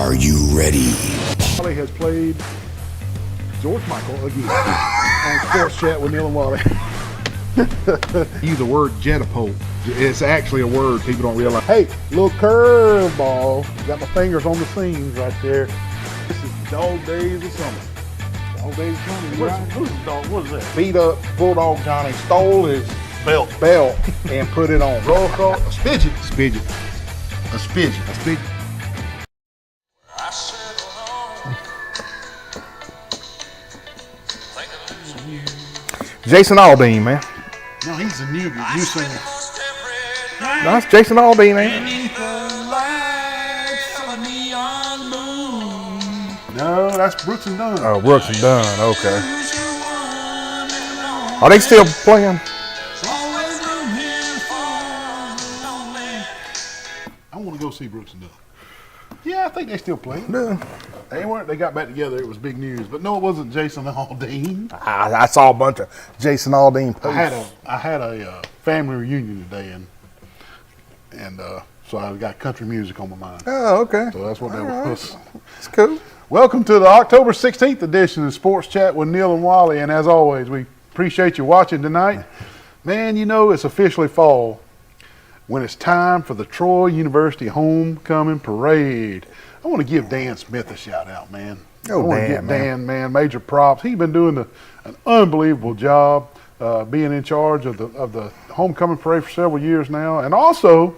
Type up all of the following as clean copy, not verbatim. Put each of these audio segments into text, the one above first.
Are you ready? Wally has played George Michael again on Sports Chat with Neil and Wally. Use the word jetapult. It's actually a word people don't realize. Hey, little curveball. Got my fingers on the seams right there. This is Dog Days of Summer. Dog Days of Summer. What is that? Beat up Bulldog Johnny stole his belt and put it on. Roll across a spidget. A spidget. Jason Aldean, man. No, he's a newbie. New singer. That's Jason Aldean, man. No, that's Brooks and Dunn. Oh, Brooks and Dunn. Okay. Are they still playing? I want to go see Brooks and Dunn. Yeah, I think they still play. No. They weren't. They got back together. It was big news. But no, it wasn't Jason Aldean. I saw a bunch of Jason Aldean posts. I had a family reunion today, and so I got country music on my mind. Oh, okay. So that's what that was. It's cool. Welcome to the October 16th edition of Sports Chat with Neil and Wally. And as always, we appreciate you watching tonight. Man, you know it's officially fall when it's time for the Troy University Homecoming Parade. I want to give Dan Smith a shout out, man. Oh, I want to give Dan, man, major props. He's been doing an unbelievable job being in charge of the Homecoming Parade for several years now. And also,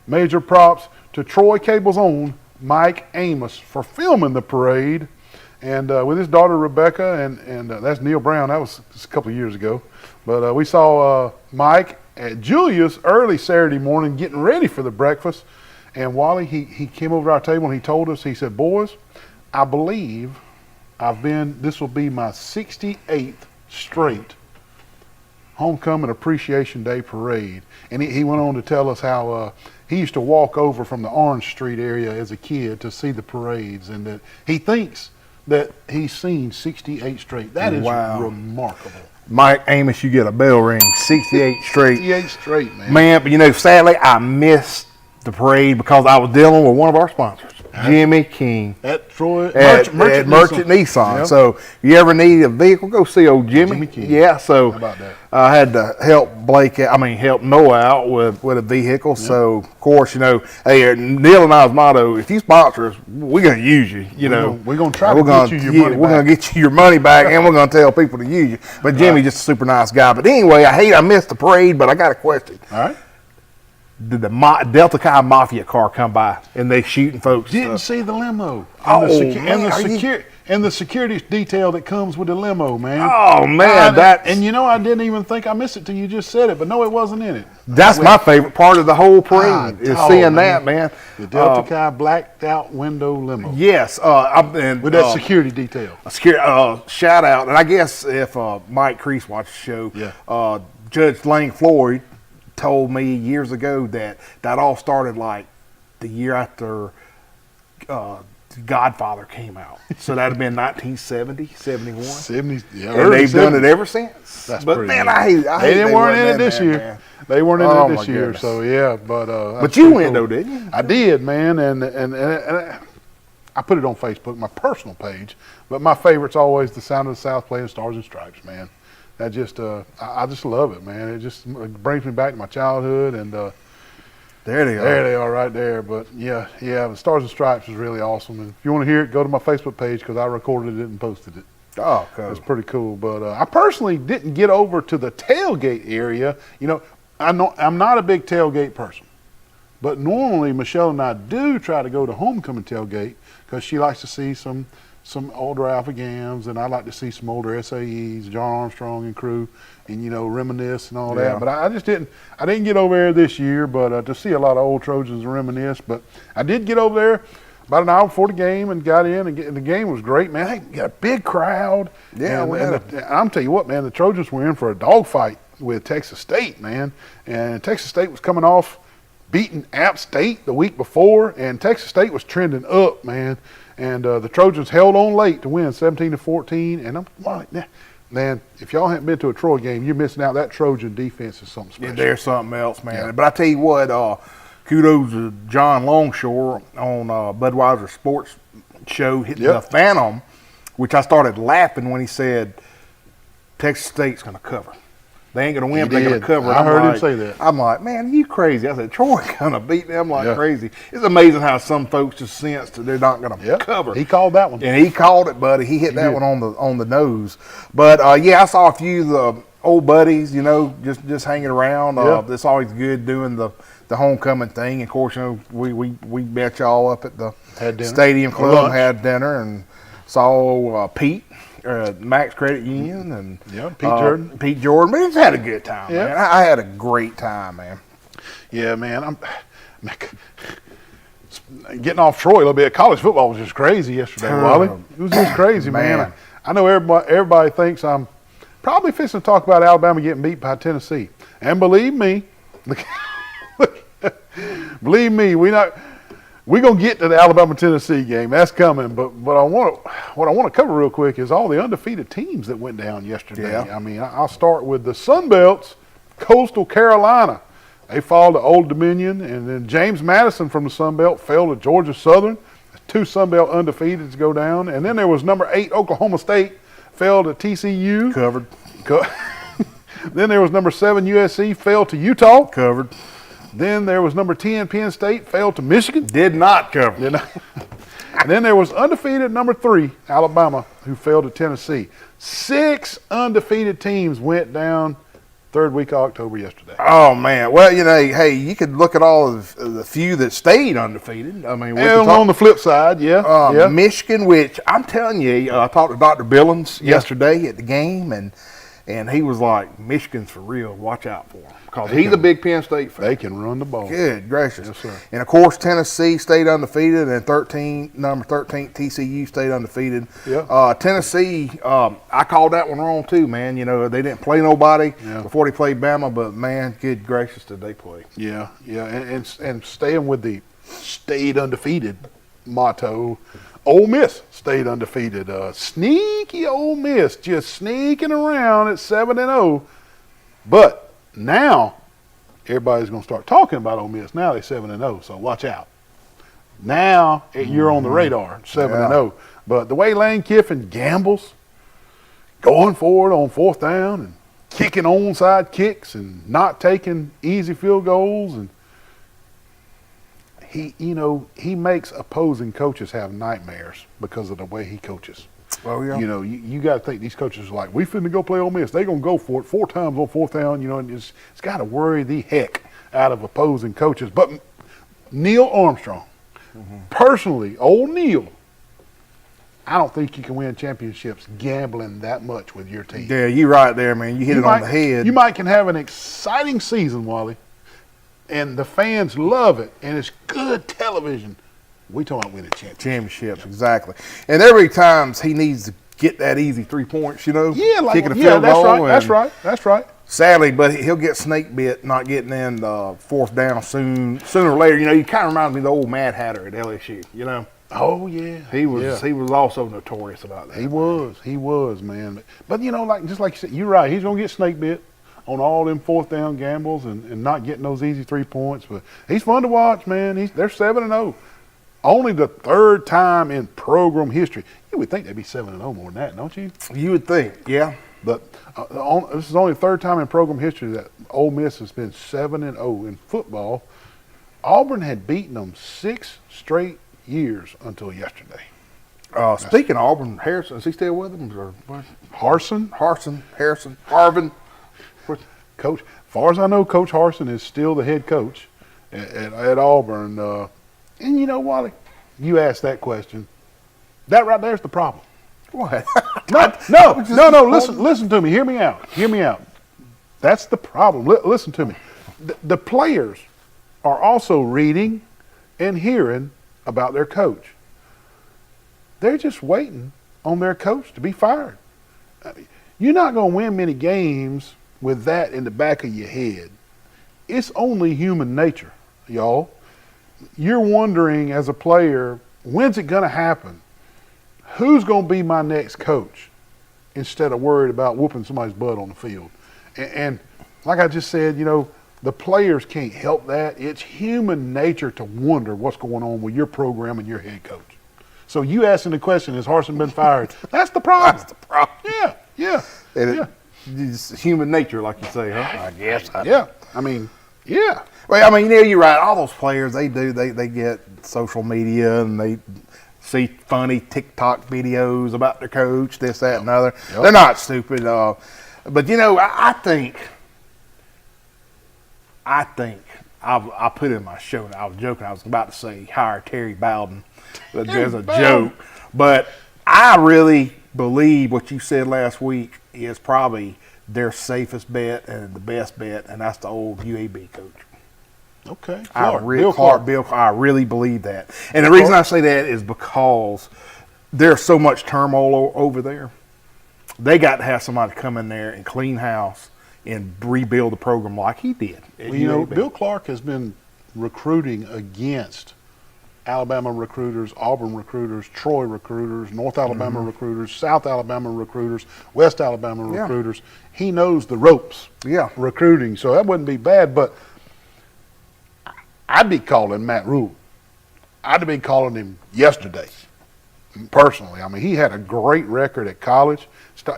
major props to Troy Cable's own Mike Amos for filming the parade. And with his daughter Rebecca, and that's Neil Brown. That was just a couple of years ago. But we saw Mike at Julia's early Saturday morning getting ready for the breakfast. And Wally, he came over to our table and he told us, he said, boys, I believe this will be my 68th straight Homecoming Appreciation Day parade. And he went on to tell us how he used to walk over from the Orange Street area as a kid to see the parades, and that he thinks that he's seen 68 straight. That is remarkable. Mike Amos, you get a bell ring. 68 straight. 68 straight, man. Man, but you know, sadly, I missed the parade because I was dealing with one of our sponsors, Jimmy King. At Troy, at Merchant Nissan. Yep. So if you ever need a vehicle, go see old Jimmy King. Yeah, so how about that? I had to help help Noah out with a vehicle. Yep. So of course, you know, hey, Neil and I's motto: if you sponsor us, we're gonna use you. We're gonna try to get you your money back. We're gonna get you your money back, and we're gonna tell people to use you. But Jimmy's just a super nice guy. But anyway, I missed the parade, but I got a question. All right. Did the Delta Chi Mafia car come by and they shooting folks? Didn't see the limo. And the security detail that comes with the limo, man. Oh man, and you know, I didn't even think I missed it till you just said it, but no, it wasn't in it. That's my favorite part of the whole parade is seeing that, man. The Delta Chi blacked out window limo. Yes, with that security detail. Shout out, and I guess if Mike Crease watched the show, Judge Lane Floyd told me years ago that all started like the year after Godfather came out. So that'd have been 1970, 71. 70s, yeah. And they've done it ever since. That's but man, I hate they weren't in it this year. Man. They weren't in it this year. Goodness. So yeah, but you went though, didn't you? I did, man, and I put it on Facebook, my personal page. But my favorite's always the Sound of the South playing Stars and Stripes, man. That just I just love it, man. It just brings me back to my childhood, and there they are. There they are, right there. But yeah, the Stars and Stripes is really awesome. And if you want to hear it, go to my Facebook page because I recorded it and posted it. Oh, cool. It's pretty cool. But I personally didn't get over to the tailgate area. You know I'm not a big tailgate person, but normally Michelle and I do try to go to homecoming tailgate because she likes to see some older Alpha Gams, and I like to see some older SAEs, John Armstrong and crew, and reminisce and all that. But I didn't get over there this year, but to see a lot of old Trojans reminisce. But I did get over there about an hour before the game and got in, and the game was great, man. They got a big crowd. Yeah, and I'm telling you what, man, the Trojans were in for a dogfight with Texas State, man. And Texas State was coming off beating App State the week before, and Texas State was trending up, man. And the Trojans held on late to win 17-14. And I'm like, man, if y'all haven't been to a Troy game, you're missing out. That Trojan defense is something special. Yeah, there's something else, man. Yeah. But I tell you what, kudos to John Longshore on Budweiser Sports show, the Phantom, which I started laughing when he said, Texas State's going to cover. They ain't going to win, but they're going to cover. I heard him say that. I'm like, man, you crazy. I said, Troy going to beat them like crazy. It's amazing how some folks just sense that they're not going to cover. He called that one. And he called it, buddy. He hit that one on the nose. But, I saw a few of the old buddies, just hanging around. It's always good doing the homecoming thing. Of course, we met y'all up at the Stadium Club, had dinner, and saw Pete. Max Credit Union and Pete Jordan. We just had a good time, man. I had a great time, man. Yeah, man. I'm getting off Troy a little bit. College football was just crazy yesterday, Wally. It was just crazy, man. I know everybody thinks I'm probably fixing to talk about Alabama getting beat by Tennessee, and believe me, we're gonna get to the Alabama-Tennessee game. That's coming. But what I want to cover real quick is all the undefeated teams that went down yesterday. Yeah. I mean, I'll start with the Sun Belts, Coastal Carolina. They fall to Old Dominion, and then James Madison from the Sun Belt fell to Georgia Southern. 2 Sun Belt undefeateds go down, and then there was number 8 Oklahoma State fell to TCU. Covered. Then there was number 7 USC fell to Utah. Covered. Then there was number 10 Penn State fell to Michigan. Did not cover. And then there was undefeated number 3 Alabama who fell to Tennessee. 6 undefeated teams went down third week of October yesterday. Oh man! Well, hey, you could look at all of the few that stayed undefeated. I mean, and on the flip side, Michigan, which I'm telling you, I talked to Dr. Billings yesterday at the game, and he was like, Michigan's for real. Watch out for him. Because he's a big Penn State fan. They can run the ball. Good gracious. Yes, sir. And, of course, Tennessee stayed undefeated, and number 13 TCU stayed undefeated. Yeah. Tennessee, I called that one wrong too, man. They didn't play nobody before they played Bama, but, man, good gracious, did they play. Yeah. And staying with the stayed undefeated motto, Ole Miss stayed undefeated. Sneaky Ole Miss, just sneaking around at 7-0. But now, everybody's going to start talking about Ole Miss. Now they're 7-0, so watch out. Now you're on the radar, 7-0. But the way Lane Kiffin gambles, going forward on 4th down and kicking onside kicks and not taking easy field goals, and he makes opposing coaches have nightmares because of the way he coaches. Oh, yeah. You got to think these coaches are like, we finna go play Ole Miss. They're going to go for it 4 times on 4th down, and it's got to worry the heck out of opposing coaches. But Neil Armstrong, personally, old Neil, I don't think you can win championships gambling that much with your team. Yeah, you're right there, man. You hit it on the head. You can have an exciting season, Wally, and the fans love it, and it's good television. We talking about winning championships, exactly. And there will be times he needs to get that easy 3 points, kicking a field goal. That's right. Sadly, but he'll get snake bit not getting in 4th down sooner or later. He kind of reminds me of the old Mad Hatter at LSU. Oh yeah, he was also notorious about that. He was, man. But just like you said, you're right. He's gonna get snake bit on all them 4th down gambles and not getting those easy 3 points. But he's fun to watch, man. They're 7-0. Only the 3rd time in program history. You would think they'd be 7-0 more than that, don't you? You would think, yeah. But this is only the 3rd time in program history that Ole Miss has been 7-0 in football. Auburn had beaten them 6 straight years until yesterday. Speaking of Auburn, Harrison, is he still with them? Or what? Harrison, Harvin. Coach. As far as I know, Coach Harsin is still the head coach at Auburn. And Wally, you asked that question. That right there is the problem. What? No. Listen to me. Hear me out. That's the problem. Listen to me. The players are also reading and hearing about their coach. They're just waiting on their coach to be fired. You're not going to win many games with that in the back of your head. It's only human nature, y'all. You're wondering as a player, when's it going to happen? Who's going to be my next coach? Instead of worried about whooping somebody's butt on the field. And like I just said, the players can't help that. It's human nature to wonder what's going on with your program and your head coach. So you asking the question, has Harsin been fired? That's the problem. That's the problem. Yeah. It's human nature, like you say, huh? I guess. Yeah. I mean, yeah. Well, I mean, you're right. All those players, they get social media and they see funny TikTok videos about their coach, this, that, and other. Yep. They're not stupid. But, I think I put it in my show, and I was joking. I was about to say hire Terry Bowden as a joke. But I really believe what you said last week is probably their safest bet and the best bet, and that's the old UAB coach. Okay. Bill Clark. I really believe that. And the reason I say that is because there's so much turmoil over there. They got to have somebody come in there and clean house and rebuild the program like he did. Well, Bill Clark has been recruiting against Alabama recruiters, Auburn recruiters, Troy recruiters, North Alabama recruiters, South Alabama recruiters, West Alabama recruiters. He knows the ropes recruiting, so that wouldn't be bad. But I'd be calling Matt Rule. I'd have been calling him yesterday, personally. I mean, he had a great record at college.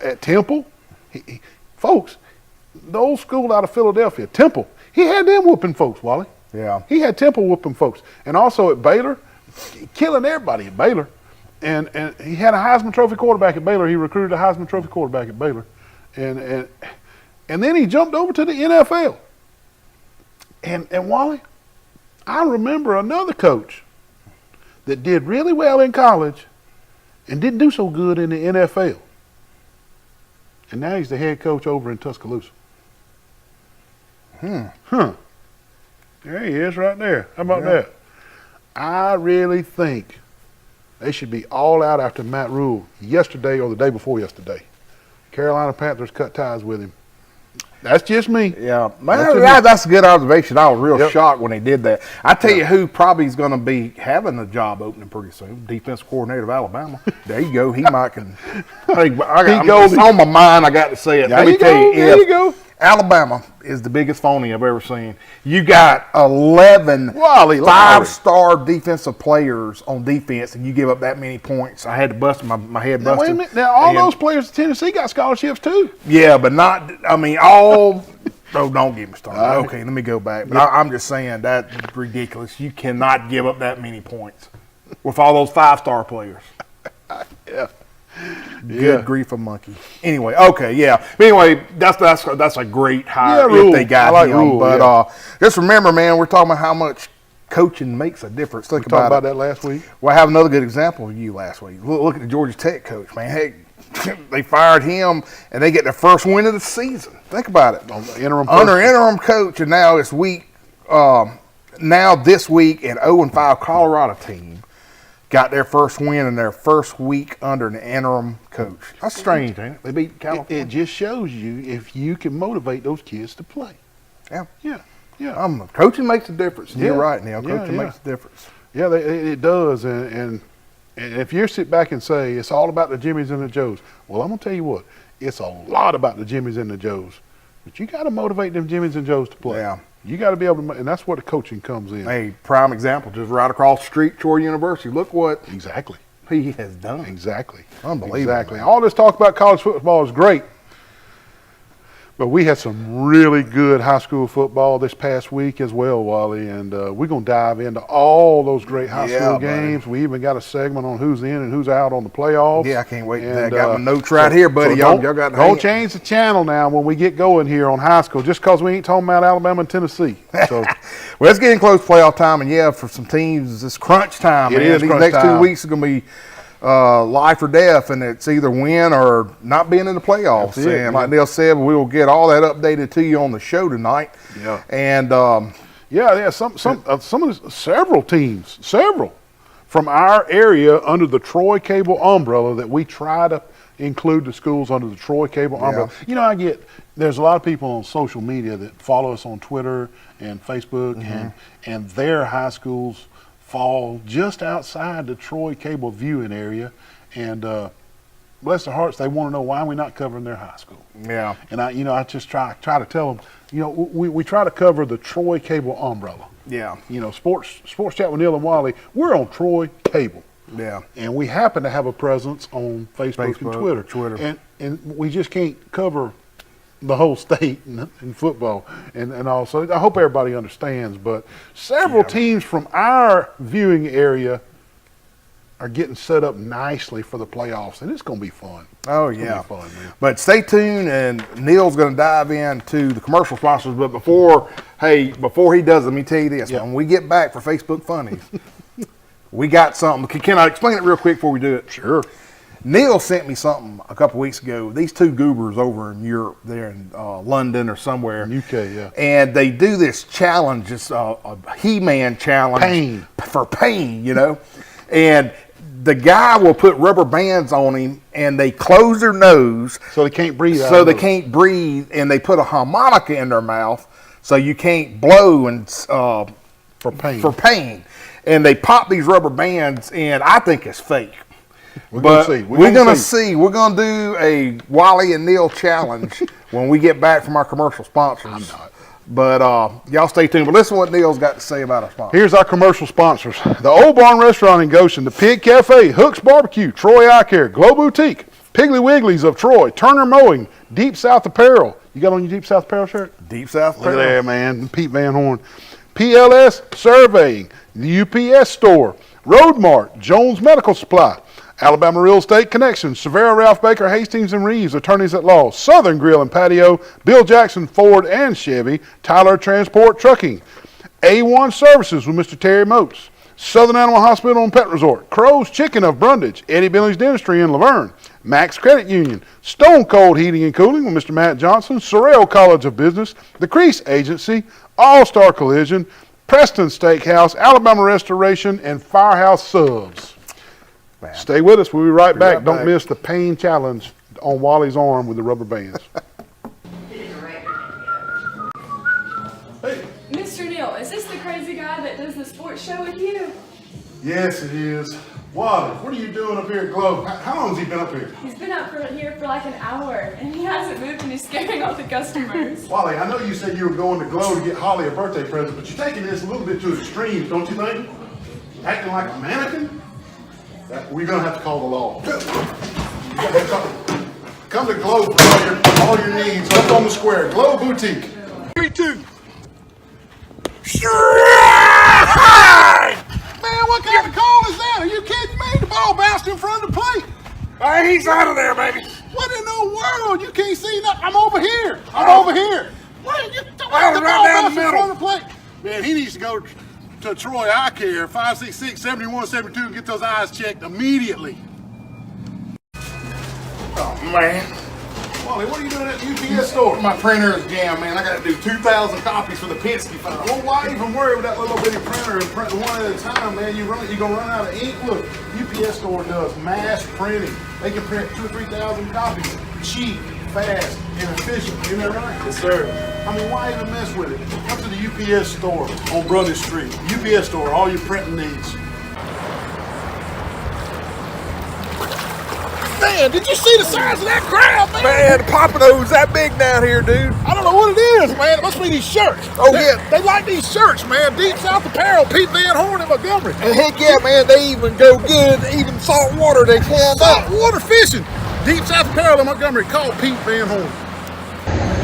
At Temple, folks, the old school out of Philadelphia, Temple, he had them whooping folks, Wally. Yeah. He had Temple whooping folks. And also at Baylor, killing everybody at Baylor. And he had a Heisman Trophy quarterback at Baylor. He recruited a Heisman Trophy quarterback at Baylor. And then he jumped over to the NFL. And Wally, I remember another coach that did really well in college and didn't do so good in the NFL. And now he's the head coach over in Tuscaloosa. There he is right there. How about that? I really think they should be all out after Matt Rule yesterday or the day before yesterday. Carolina Panthers cut ties with him. That's just me. Yeah, man, that's a good observation. I was real shocked when they did that. I tell you who probably is going to be having a job opening pretty soon. Defensive coordinator of Alabama. There you go. He might can. It's on my mind. I got to say it. Let me tell you. There you go. Alabama is the biggest phony I've ever seen. You got 11 five-star defensive players on defense, and you give up that many points. I had to bust my head. Now, wait a minute. Now, all those players in Tennessee got scholarships too. Yeah, but not. I mean, all. Oh, don't get me started. Okay, let me go back. But I'm just saying that's ridiculous. You cannot give up that many points with all those five-star players. Good grief, a monkey. Anyway, okay, yeah. But anyway, that's a great hire if they got him. Rule, but just remember, man, we're talking about how much coaching makes a difference. We talked about that last week. Well, I have another good example of you last week. Look at the Georgia Tech coach, man. Hey, they fired him, and they get their first win of the season. Think about it. Under interim coach, and now it's week. Now this week, an 0-5 Colorado team got their first win in their first week under an interim coach. That's strange, ain't it? They beat California. It just shows you if you can motivate those kids to play. Yeah. Coaching makes a difference. You're right, Neil. Coaching makes a difference. Yeah, it does. And if you sit back and say it's all about the Jimmies and the Joes, well, I'm going to tell you what. It's a lot about the Jimmies and the Joes. But you got to motivate them Jimmies and Joes to play. Yeah. You got to be able to, and that's where the coaching comes in. Hey, prime example, just right across the street, Troy University. Look what exactly he has done. Exactly. Unbelievable. Exactly. All this talk about college football is great. But we had some really good high school football this past week as well, Wally, and we're going to dive into all those great high school games. Buddy. We even got a segment on who's in and who's out on the playoffs. Yeah, I can't wait. I got my notes right here, buddy. So y'all got don't change the channel now when we get going here on high school, just because we ain't talking about Alabama and Tennessee. So, well, it's getting close to playoff time, and for some teams, it's crunch time. These next 2 weeks are going to be life or death, and it's either win or not being in the playoffs. And like Neil said, we will get all that updated to you on the show tonight. Yeah. And several teams from our area under the Troy Cable umbrella that we try to include the schools under the Troy Cable umbrella. You know, there's a lot of people on social media that follow us on Twitter and Facebook, and their high schools fall just outside the Troy Cable viewing area, and bless their hearts, they want to know why we're not covering their high school. Yeah. And I just try to tell them, we try to cover the Troy Cable umbrella. Yeah. Sports Chat with Neil and Wally, we're on Troy Cable. Yeah. And we happen to have a presence on Facebook and Twitter. And we just can't cover the whole state in football and also I hope everybody understands, but several teams from our viewing area are getting set up nicely for the playoffs, and it's going to be fun. Oh, yeah. Fun, man. But stay tuned, and Neil's going to dive into the commercial sponsors. But before he does, let me tell you this. Yeah. When we get back for Facebook Funnies, we got something. Can I explain it real quick before we do it? Sure. Neil sent me something a couple weeks ago. These two goobers over in Europe, they're in London or somewhere. UK, yeah. And they do this challenge, it's a He-Man challenge. For pain, you know. And the guy will put rubber bands on him, and they close their nose. So they can't breathe. Can't breathe, and they put a harmonica in their mouth so you can't blow and for pain. And they pop these rubber bands, and I think it's fake. We're going to see. We're going to do a Wally and Neil challenge when we get back from our commercial sponsors. I'm not. But y'all stay tuned. But listen to what Neil's got to say about our sponsors. Here's our commercial sponsors. The Old Barn Restaurant in Goshen, the Pig Cafe, Hook's Barbecue, Troy Eye Care, Glow Boutique, Piggly Wigglies of Troy, Turner Mowing, Deep South Apparel. You got on your Deep South Apparel shirt? Deep South Apparel. Look at there, man. Pete Van Horn. PLS Surveying, the UPS Store, Road Mart, Jones Medical Supply, Alabama Real Estate Connections, Severa, Ralph Baker, Hastings and Reeves, Attorneys at Law, Southern Grill and Patio, Bill Jackson Ford and Chevy, Tyler Transport Trucking, A1 Services with Mr. Terry Moats, Southern Animal Hospital and Pet Resort, Crow's Chicken of Brundage, Eddie Billy's Dentistry in Laverne, Max Credit Union, Stone Cold Heating and Cooling with Mr. Matt Johnson, Sorrell College of Business, The Crease Agency, All-Star Collision, Preston Steakhouse, Alabama Restoration, and Firehouse Subs. Man. Stay with us. We'll be right back. Don't miss the pain challenge on Wally's arm with the rubber bands. Hey. Mr. Neal, is this the crazy guy that does the sports show with you? Yes, it is. Wally, what are you doing up here at Globe? How long has he been up here? He's been up here for like an hour, and he hasn't moved, and he's scaring all the customers. Wally, I know you said you were going to Globe to get Holly a birthday present, but you're taking this a little bit to extremes, don't you think? Acting like a mannequin? We're going to have to call the law. Come to Globe for all your needs up on the square. Globe Boutique. 3, 2. Man, what kind of call is that? Are you kidding me? The ball bounced in front of the plate. Hey, he's out of there, baby. What in the world? You can't see nothing. I'm over here. Over here. What? You the ball bounced in front of the plate. Man, he needs to go to Troy Eye Care, 566-7172, and get those eyes checked immediately. Oh, man. Wally, what are you doing at the UPS store? My printer is jammed, man. I got to do 2,000 copies for the Penske file. Well, why even worry with that little bitty printer and print one at a time, man? You're going to run out of ink. Look, UPS store does mass printing. They can print 2,000 or 3,000 copies. Cheap, fast, and efficient. Isn't that right? Yes, sir. I mean, why even mess with it? Come to the UPS store on Brother Street. UPS store, all your printing needs. Man, did you see the size of that crowd, man? Man, the Pompadour's that big down here, dude. I don't know what it is, man. It must be these shirts. They like these shirts, man. Deep South Apparel, Pete Van Horn in Montgomery. And heck yeah, man, they even go good. Even salt water they climb up. Saltwater fishing. Deep South Apparel in Montgomery. Call Pete Van Horn.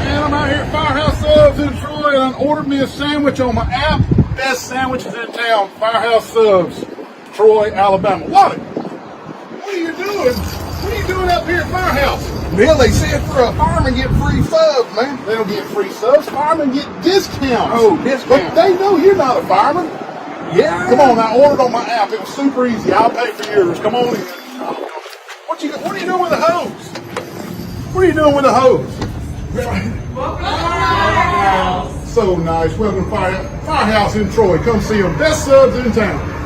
Man, I'm out here at Firehouse Subs in Troy, and I ordered me a sandwich on my app. Best sandwiches in town. Firehouse Subs, Troy, Alabama. What are you doing? What are you doing up here at Firehouse? Neil, they said for a fireman get free subs, man. They don't get free subs. Firemen get discounts. Oh, discounts. But they know you're not a fireman. Yeah. Come on, I ordered on my app. It was super easy. I'll pay for yours. Come on in. What are you doing with the hose? What are you doing with the hose? Welcome to Firehouse. So nice. Welcome to Firehouse in Troy. Come see them. Best subs in town.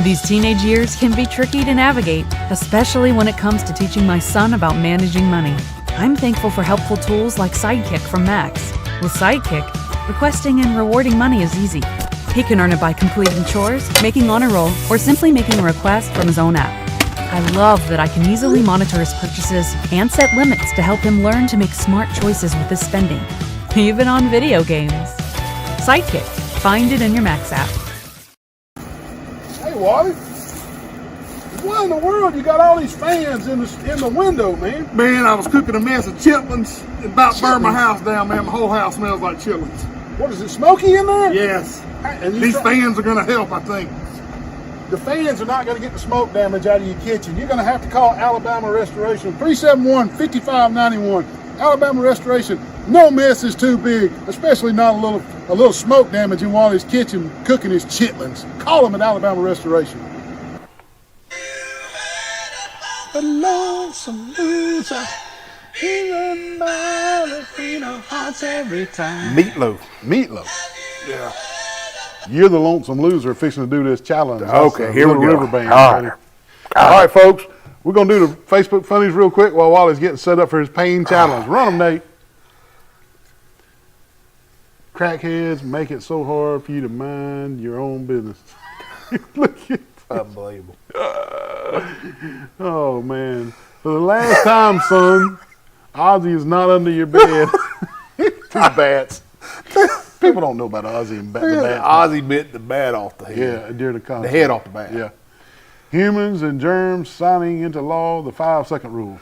These teenage years can be tricky to navigate, especially when it comes to teaching my son about managing money. I'm thankful for helpful tools like Sidekick from Max. With Sidekick, requesting and rewarding money is easy. He can earn it by completing chores, making honor roll, or simply making a request from his own app. I love that I can easily monitor his purchases and set limits to help him learn to make smart choices with his spending, even on video games. Sidekick, find it in your Max app. Wally. Why in the world you got all these fans in the window, man? Man, I was cooking a mess of chitlins and about burned my house down, man. My whole house smells like chitlins. What is it, smoky in there? Yes. And These fans are going to help, I think. The fans are not going to get the smoke damage out of your kitchen. You're going to have to call Alabama Restoration, 371-5591. Alabama Restoration, no mess is too big, especially not a little smoke damage in Wally's kitchen cooking his chitlins. Call them at Alabama Restoration. The lonesome loser, hearts every time. Meatloaf. Yeah. You're the lonesome loser fixing to do this challenge. Okay, here we go. River band. All right. All right, folks. We're going to do the Facebook funnies real quick while Wally's getting set up for his pain challenge. Run them, Nate. Crackheads make it so hard for you to mind your own business. Look at Unbelievable. Oh, man. For the last time, son, Ozzy is not under your bed. Two bats. People don't know about Ozzy and the bats. Ozzy bit the bat off the head. Yeah, during the concert. The head off the bat. Yeah. Humans and germs signing into law the 5-second rule.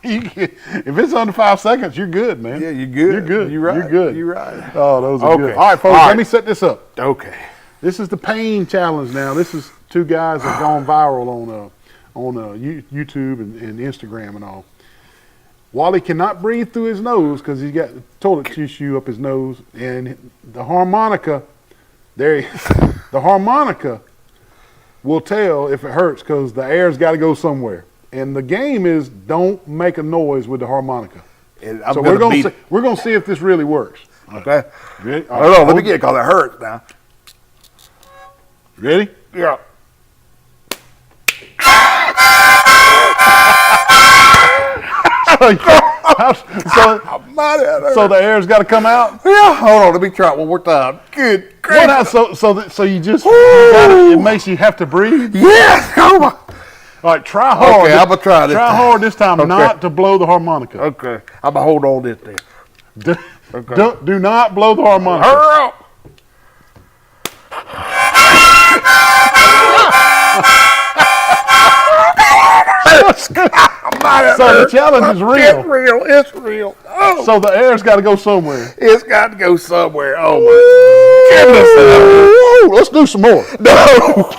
If it's under 5 seconds, you're good, man. Yeah, you're good. You're good. You're right. You're good. You're right. Oh, those are Okay. good. All right, folks, let me set this up. Okay. This is the pain challenge now. This is two guys that have gone viral on YouTube and Instagram and all. Wally cannot breathe through his nose because he's got toilet tissue up his nose, and the harmonica, the harmonica will tell if it hurts because the air's got to go somewhere. And the game is don't make a noise with the harmonica. So we're gonna see if this really works. Okay. Ready? Hold on, let me get it because it hurts now. Ready? Yeah. So the air's got to come out. Yeah. Hold on, let me try it one more time. Good. So you just it makes you have to breathe. Yes. Come on. All right, try hard. Okay, I'm gonna try this. Try hard this time, not to blow the harmonica. Okay. I'm gonna hold on this thing. Do not blow the harmonica. Hurry up. So the challenge is real. It's real. Oh. So the air's got to go somewhere. It's got to go somewhere. Oh my goodness. Let's do some more. No.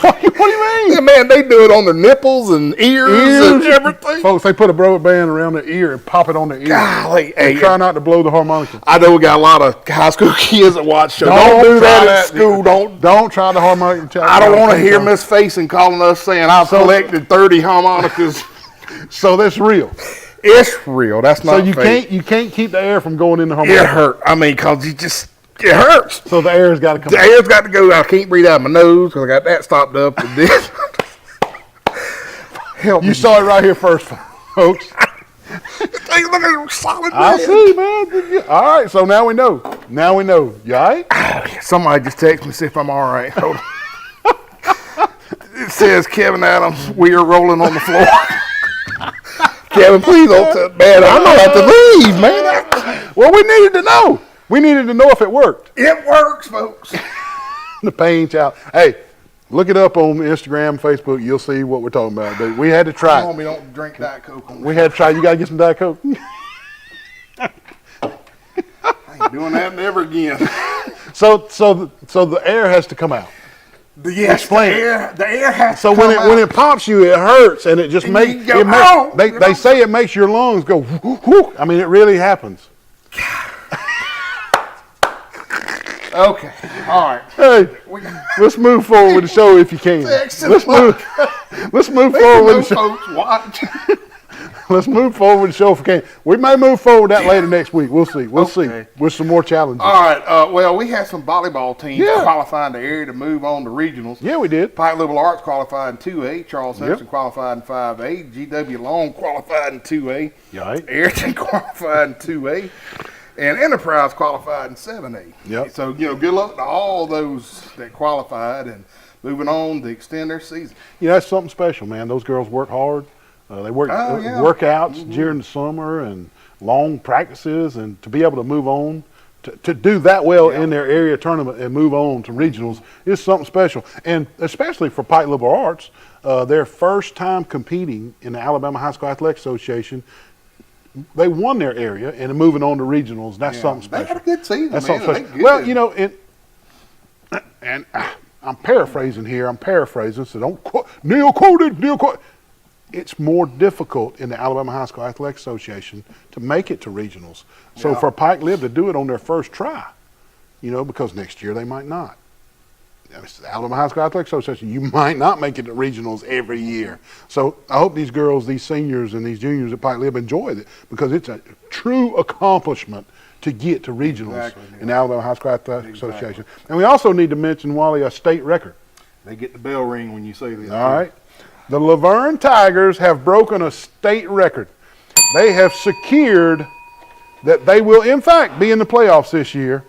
What do you mean? Yeah, man, they do it on their nipples and ears and everything. Folks, they put a rubber band around their ear and pop it on their ear. Golly, and try not to blow the harmonica. I know we got a lot of high school kids that watch shows. Don't do that at school. Don't try the harmonica. I don't want to hear Miss Faison calling us saying I've collected 30 harmonicas. So that's real. It's real. That's not. So you can't keep the air from going in the harmonica. It hurt. I mean, cause it hurts. So the air's got to come. The air's got to go. I can't breathe out of my nose because I got that stopped up. And this. Help me. You saw it right here first, folks. Hey, look at solid. I see, man. All right, so now we know. Now we know. You all right? Somebody just text me see if I'm all right. Hold on. It says Kevin Adams. We are rolling on the floor. Kevin, please don't tell man. I'm gonna have to leave, man. Well, we needed to know. We needed to know if it worked. It works, folks. The pain challenge. Hey, look it up on Instagram, Facebook. You'll see what we're talking about. But we had to try it. We don't drink Diet Coke. We had to try. You gotta get some Diet Coke. I ain't doing that never again. So the air has to come out. Yes, explain. The air has so to come out. when it pops you, it hurts, and it just makes they say it makes your lungs go whoo, whoo. I mean, it really happens. Okay, all right. Hey, let's move forward with the show if you can. Let's move forward with the show. Folks watch. Let's move forward with the show if we can. We may move forward with that later next week. We'll see. We'll see. With some more challenges. All right. Well, we had some volleyball teams qualify in the area to move on to regionals. Yeah, we did. Pike Liberal Arts qualified in 2A. Charles Simpson qualified in 5A. GW Long qualified in 2A. Right. Ayrton qualified in 2A. And Enterprise qualified in 7A. Yep. So, good luck to all those that qualified and moving on to extend their season. Yeah, that's something special, man. Those girls work hard. They work workouts during the summer and long practices, and to be able to move on to do that well in their area tournament and move on to regionals is something special. And especially for Pike Liberal Arts, their first time competing in the Alabama High School Athletic Association, they won their area and moving on to regionals. That's something special. They had a good season, That's man. something special. Well, you know, and I'm paraphrasing here. So don't quote. Neil quoted. It's more difficult in the Alabama High School Athletic Association to make it to regionals. So for Pike Lib to do it on their first try, you know, because next year they might not. It's the Alabama High School Athletic Association. You might not make it to regionals every year. So I hope these girls, these seniors, and these juniors at Pike Lib enjoy it because it's a true accomplishment to get to regionals in the Alabama High School Athletic Association. And we also need to mention, Wally, a state record. They get the bell ring when you say this. All right. The Laverne Tigers have broken a state record. They have secured that they will, in fact, be in the playoffs this year.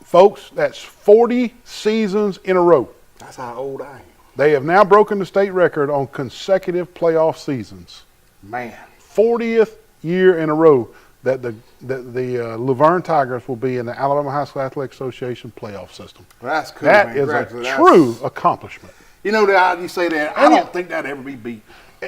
Folks, that's 40 seasons in a row. That's how old I am. They have now broken the state record on consecutive playoff seasons. Man. 40th year in a row that the Laverne Tigers will be in the Alabama High School Athletic Association playoff system. Well, that's cool, That man. is a true accomplishment. You know, you say that, I don't think that'd ever be beat.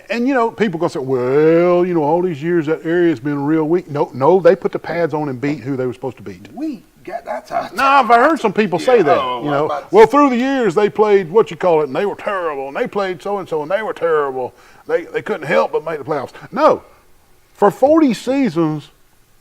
And, you know, people going to say, well, you know, all these years that area's been real weak. No, they put the pads on and beat who they were supposed to beat. We got that's how. No, I've heard some people say that. You know, well, through the years they played and they were terrible, and they played so and so and they were terrible. They couldn't help but make the playoffs. No, for 40 seasons,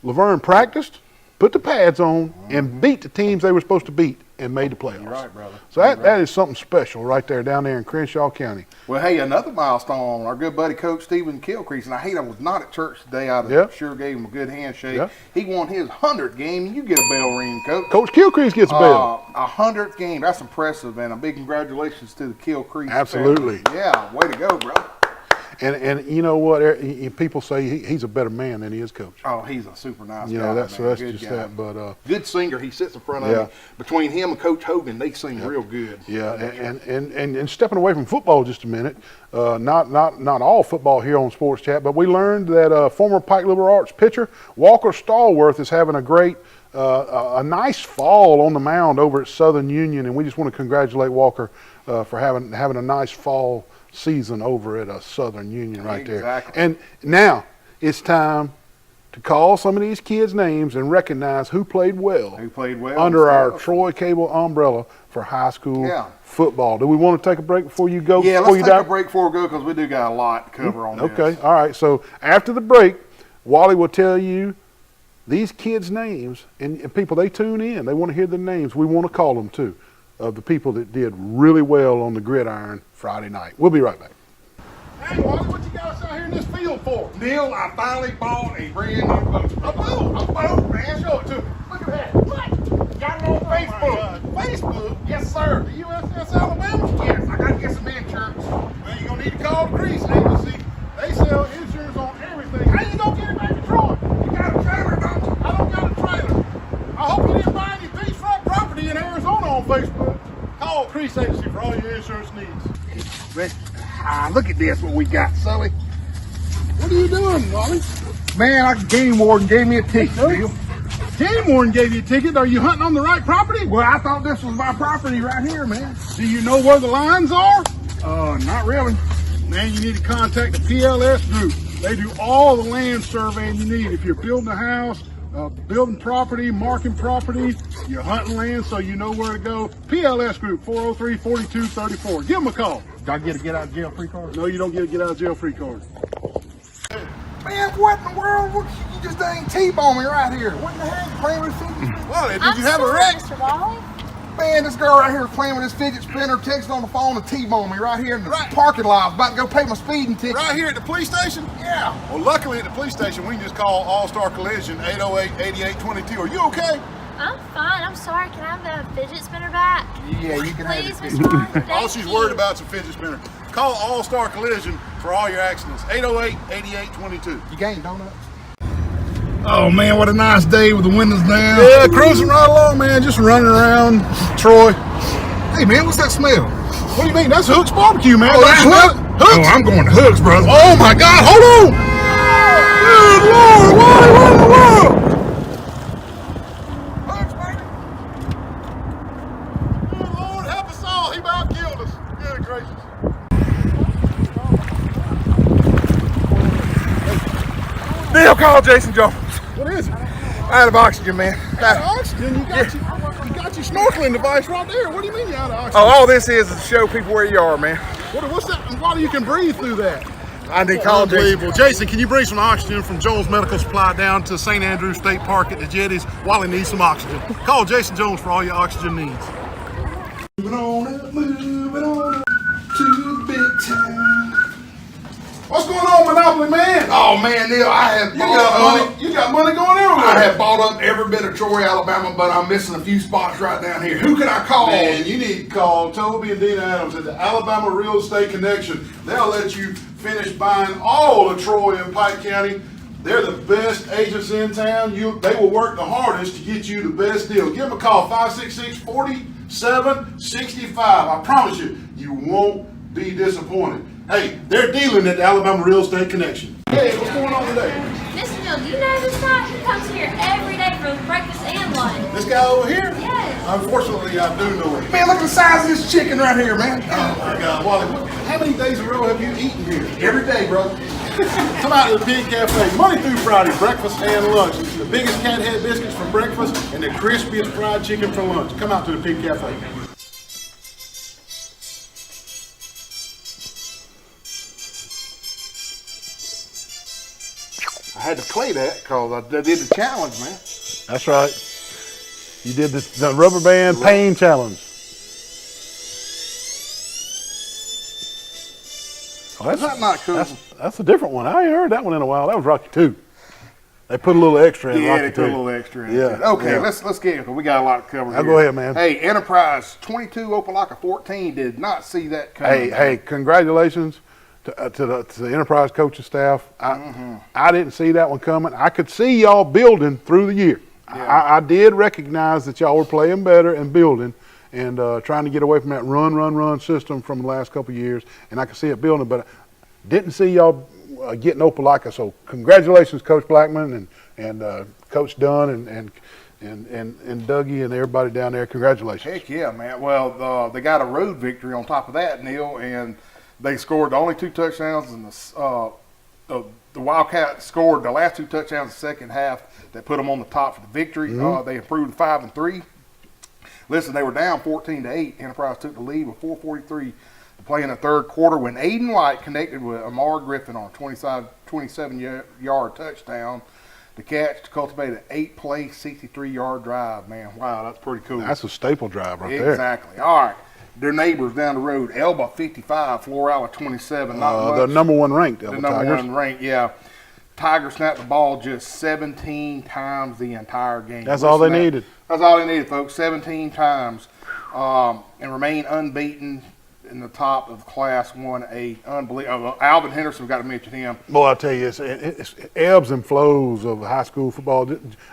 Laverne practiced, put the pads on, and beat the teams they were supposed to beat and made the playoffs. You're right, brother. So that is something special right there down there in Crenshaw County. Well, hey, another milestone. Our good buddy Coach Stephen Kilcrease, and I was not at church today. I sure gave him a good handshake. Yep. He won his 100th game, and you get a bell ring, Coach. Coach Kilcrease gets a bell. 100th game. That's impressive, and a big congratulations to the Kilcrease Absolutely. family. Yeah, way to go, bro. And you know what? People say he's a better man than he is coach. Oh, he's a super nice guy. You know, that's good just guy. that. But good singer. He sits in front of me. Between him and Coach Hogan, they sing real good. Yeah, and stepping away from football just a minute, not all football here on Sports Chat, but we learned that former Pike Liberal Arts pitcher Walker Stallworth is having a nice fall on the mound over at Southern Union, and we just want to congratulate Walker for having a nice fall season over at Southern Union right there. And now it's time to call some of these kids' names and recognize who played well under our Troy Cable umbrella for high school football. Do we want to take a break before you go? Yeah, let's take a break before we go because we do got a lot to cover on this. Okay, all right. So after the break, Wally will tell you these kids' names, and people, they tune in. They want to hear the names. We want to call them too, of the people that did really well on the gridiron Friday night. We'll be right back. Hey, Wally, what you got us out here in this field for? Neil, I finally bought a brand new boat. A boat, man. Show it to me. Look at that. What? Got it on Facebook. Facebook? Yes, sir. The USS Alabama? Yes, I got to get some insurance. Well, you're going to need to call the Crease Agency. They sell insurance on everything. How you going to get it back to Troy? You got a trailer, don't you? I don't got a trailer. I hope you didn't buy any beachfront property in Arizona on Facebook. Call Crease Agency for all your insurance needs. Look at this, what we got, Sully. What are you doing, Wally? Man, game warden gave me a ticket, Neil. Game warden gave you a ticket. Are you hunting on the right property? Well, I thought this was my property right here, man. Do you know where the lines are? Not really. Man, you need to contact the PLS group. They do all the land surveying you need. If you're building a house, building property, marking property, you're hunting land so you know where to go. PLS Group, 403-4234. Give them a call. Do I get a get-out-of-jail-free card? No, you don't get a get-out-of-jail-free card. Man, what in the world? You just dang T-boned me right here. What in the heck? Playing with fidget spinner? Wally, did you have a wreck? Mr. Wally? Man, this girl right here is playing with this fidget spinner, texting on the phone and T-boned me right here in the parking lot. I was about to go pay my speeding ticket. Right here at the police station? Yeah. Well, luckily at the police station, we can just call All-Star Collision, 808-8822. Are you okay? I'm fine. I'm sorry. Can I have the fidget spinner back? Yeah, you can Please, have Miss it. Wally. All she's worried about is a fidget spinner. Call All-Star Collision for all your accidents, 808-8822. You gained donuts? Oh man, what a nice day with the windows down. Yeah, cruising right along, man. Just running around Troy. Hey man, what's that smell? What do you mean? That's Hook's Barbecue, man. Oh, that's Hooks. Oh, I'm going to Hooks, brother. Oh my God, hold on. Good Lord, what in the world? call Jason Jones. What is it? Out of oxygen, man. Out of oxygen? You got your snorkeling device right there. What do you mean you're out of oxygen? Oh, all this is to show people where you are, man. What's that? Why do you can breathe through that? I need to call Jason. Unbelievable. Jason, can you bring some oxygen from Jones Medical Supply down to St. Andrews State Park at the Jetties while he needs some oxygen? Call Jason Jones for all your oxygen needs. Moving on up to the big time. What's going on, Monopoly man? Oh man, Neil, I have You got money going everywhere. I have bought up every bit of Troy, Alabama, but I'm missing a few spots right down here. Who can I call? Man, you need to call Toby and Dina Adams at the Alabama Real Estate Connection. They'll let you finish buying all of Troy and Pike County. They're the best agents in town. They will work the hardest to get you the best deal. Give them a call, 566-4765. I promise you, you won't be disappointed. Hey, they're dealing at the Alabama Real Estate Connection. Hey, what's going on today? Mr. Neal, do you know this guy? He comes here every day for breakfast and lunch. This guy over here? Yes. Unfortunately, I do know him. Man, look at the size of this chicken right here, man. Oh my God, Wally, how many days in a row have you eaten here? Every day, bro. Come out to the Pig Cafe, Monday through Friday, breakfast and lunch. The biggest cat head biscuits for breakfast and the crispiest fried chicken for lunch. Come out to the Pig Cafe. I had to play that because I did the challenge, man. That's right. You did the rubber band pain challenge. Oh, That's not cool. That's a different one. I ain't heard that one in a while. That was Rocky 2. They put a little extra in Yeah, Rocky they 2. put a little extra in. Yeah. Okay, Yeah. let's get it. We got a lot to cover here. Go ahead, man. Hey, Enterprise 22, Opelika 14. Did not see that coming. Hey, congratulations to the Enterprise coaching staff. I didn't see that one coming. I could see y'all building through the year. Yeah. I did recognize that y'all were playing better and building and trying to get away from that run system from the last couple of years, and I could see it building, but didn't see y'all getting Opelika. So congratulations, Coach Blackman and Coach Dunn and Dougie and everybody down there. Congratulations. Heck yeah, man. Well, they got a road victory on top of that, Neil, and they scored the only 2 touchdowns, and the Wildcats scored the last 2 touchdowns in the second half that put them on the top for the victory. They improved to 5-3. Listen, they were down 14-8. Enterprise took the lead with 4:43 to play in the third quarter when Aiden White connected with Amar Griffin on a 27-yard touchdown. The catch to cultivate an 8-play, 63-yard drive. Man, wow, that's pretty cool. That's a staple drive right there. Exactly. All right. Their neighbors down the road, Elba 55, Florala 27. The number one ranked The Elba number Tigers. one ranked, yeah. Tigers snapped the ball just 17 times the entire game. That's all they needed. That's all they needed, folks. 17 times, and remain unbeaten in the top of Class 1A. Unbelievable. Alvin Henderson, we've got to mention him. Well, I'll tell you, it's ebbs and flows of high school football.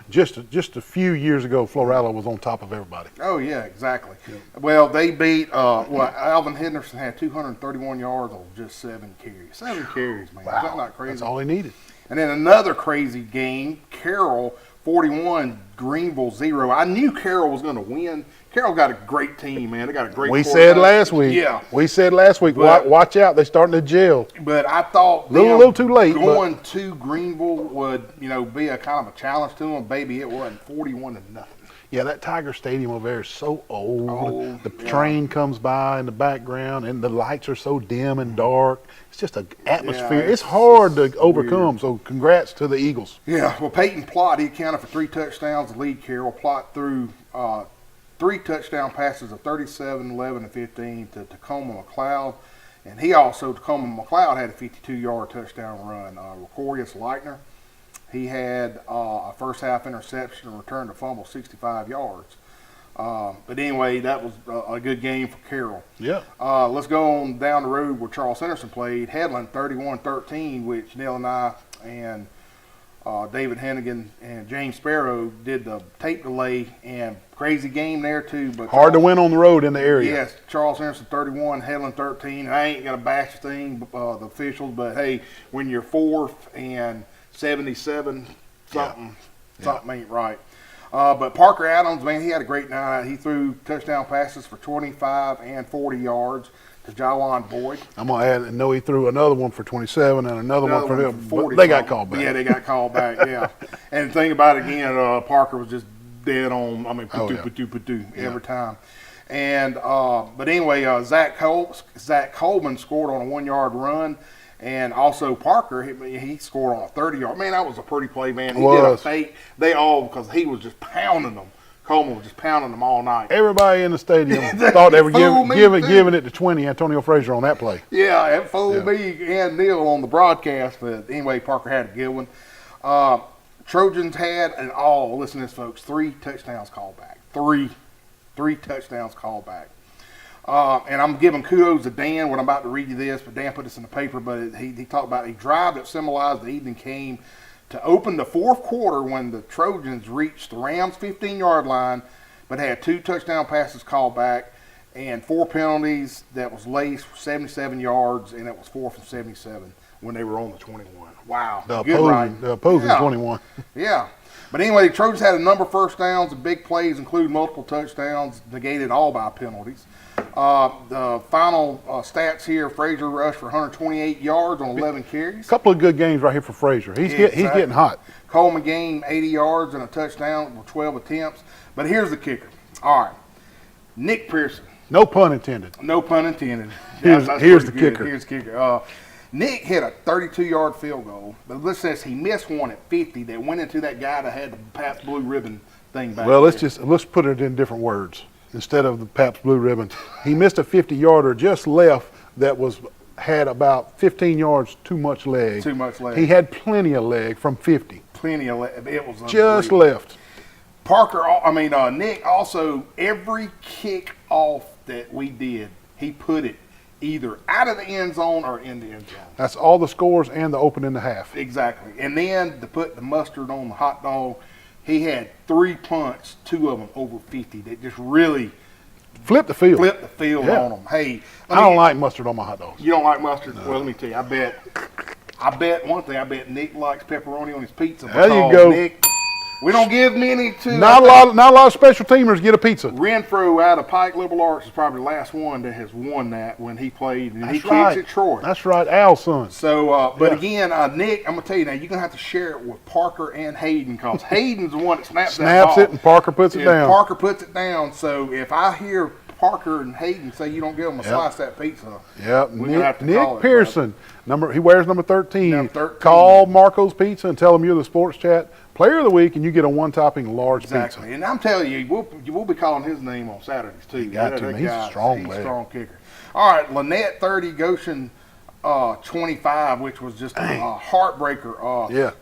Just a few years ago, Florala was on top of everybody. Oh, yeah, exactly. Yeah. Well, they beat, Alvin Henderson had 231 yards on just 7 carries. 7 carries, man. Wow. Is that not crazy? That's all he needed. And then another crazy game, Carroll 41, Greenville 0. I knew Carroll was going to win. Carroll got a great team, man. They got a great We said last week. Yeah. We said last week, But, watch out. They're starting to gel. But I thought a little too late. Going to Greenville would, be a kind of a challenge to them. Baby, it wasn't 41-0. Yeah, that Tiger Stadium over there is so old. The train comes by in the background, and the lights are so dim and dark. It's just an atmosphere. Yeah, it's hard to overcome. Weird. So congrats to the Eagles. Yeah, well, Peyton Plott, he accounted for 3 touchdowns to lead Carroll. Plott threw 3 touchdown passes of 37, 11, and 15 to Tacoma McLeod. And Tacoma McLeod had a 52-yard touchdown run. Ricorius Leitner, he had a first half interception and returned a fumble 65 yards. But anyway, that was a good game for Carroll. Yeah. Let's go on down the road where Charles Henderson played. Headland 31-13, which Neil and I and David Hennigan and James Sparrow did the tape delay, and crazy game there too. But hard to win on the road in the area. Yes, Charles Henderson 31, Headland 13. I ain't gonna bash the thing, the officials, but hey, when you're 4th and 77, something ain't right. But Parker Adams, man, he had a great night. He threw touchdown passes for 25 and 40 yards to Jawan Boyd. I'm going to add, and know he threw another one for 27 and another one for him. 40. But they got called back. Yeah, they got called back, yeah. And the thing about it again, Parker was just dead on, patu every time. And but anyway, Zach Coleman scored on a 1-yard run. And also Parker, he scored on a 30-yard. Man, that was a pretty play, man. He did a fake. They all, because he was just pounding them. Coleman was just pounding them all night. Everybody in the stadium thought they were giving it to 20 Antonio Frazier on that play. Yeah, it fooled me and Neil on the broadcast. But anyway, Parker had a good one. Trojans had in all, listen to this, folks, 3 touchdowns called back. Three touchdowns called back. And I'm giving kudos to Dan when I'm about to read you this, but Dan put this in the paper, but he talked about a drive that symbolized the evening came to open the fourth quarter when the Trojans reached the Rams' 15-yard line, but had 2 touchdown passes called back and 4 penalties that was laced for 77 yards, and it was 4 from 77 when they were on the 21. Wow. The opposing 21. Yeah. But anyway, the Trojans had a number of first downs and big plays, including multiple touchdowns, negated all by penalties. The final stats here, Frazier rushed for 128 yards on 11 carries. A couple of good games right here for Frazier. He's getting hot. Coleman gained 80 yards and a touchdown with 12 attempts. But here's the kicker. All right. Nick Pearson. No pun intended. No pun intended. Here's the kicker. Here's the kicker. Nick hit a 32-yard field goal, but this says he missed one at 50 that went into that guy that had the Pabst Blue Ribbon thing back Well, there. let's put it in different words. Instead of the Pabst Blue Ribbon, he missed a 50-yarder just left that had about 15 yards too much leg. Too much leg. He had plenty of leg from 50. Plenty of leg. It was Just left. Nick also, every kick off that we did, he put it either out of the end zone or in the end zone. That's all the scores and the open in the half. Exactly. And then to put the mustard on the hot dog, he had 3 punts, 2 of them over 50 that just really Flip the field. On them. Hey, I don't like mustard on my hot dogs. You don't like mustard? No. Well, let me tell you, I bet one thing, I bet Nick likes pepperoni on his pizza. There you go. Nick, we don't give many to. Not a lot of special teamers get a pizza. Renfro out of Pike Liberal Arts is probably the last one that has won that when he played, and he kicks at Troy. That's right, Al's son. So, but again, Nick, I'm gonna tell you now, you're gonna have to share it with Parker and Hayden because Hayden's the one that snaps that ball. It, and Parker puts it down. Parker puts it down. So if I hear Parker and Hayden say you don't give them a slice of that pizza. Yep. Nick Pearson, he wears number 13. Number 13. Call Marco's Pizza and tell them you're the Sports Chat Player of the Week, and you get a 1-topping large pizza. And I'm telling you, we'll be calling his name on Saturdays too. He's a strong player. Strong kicker. All right, Lynette 30, Goshen 25, which was just a heartbreaker.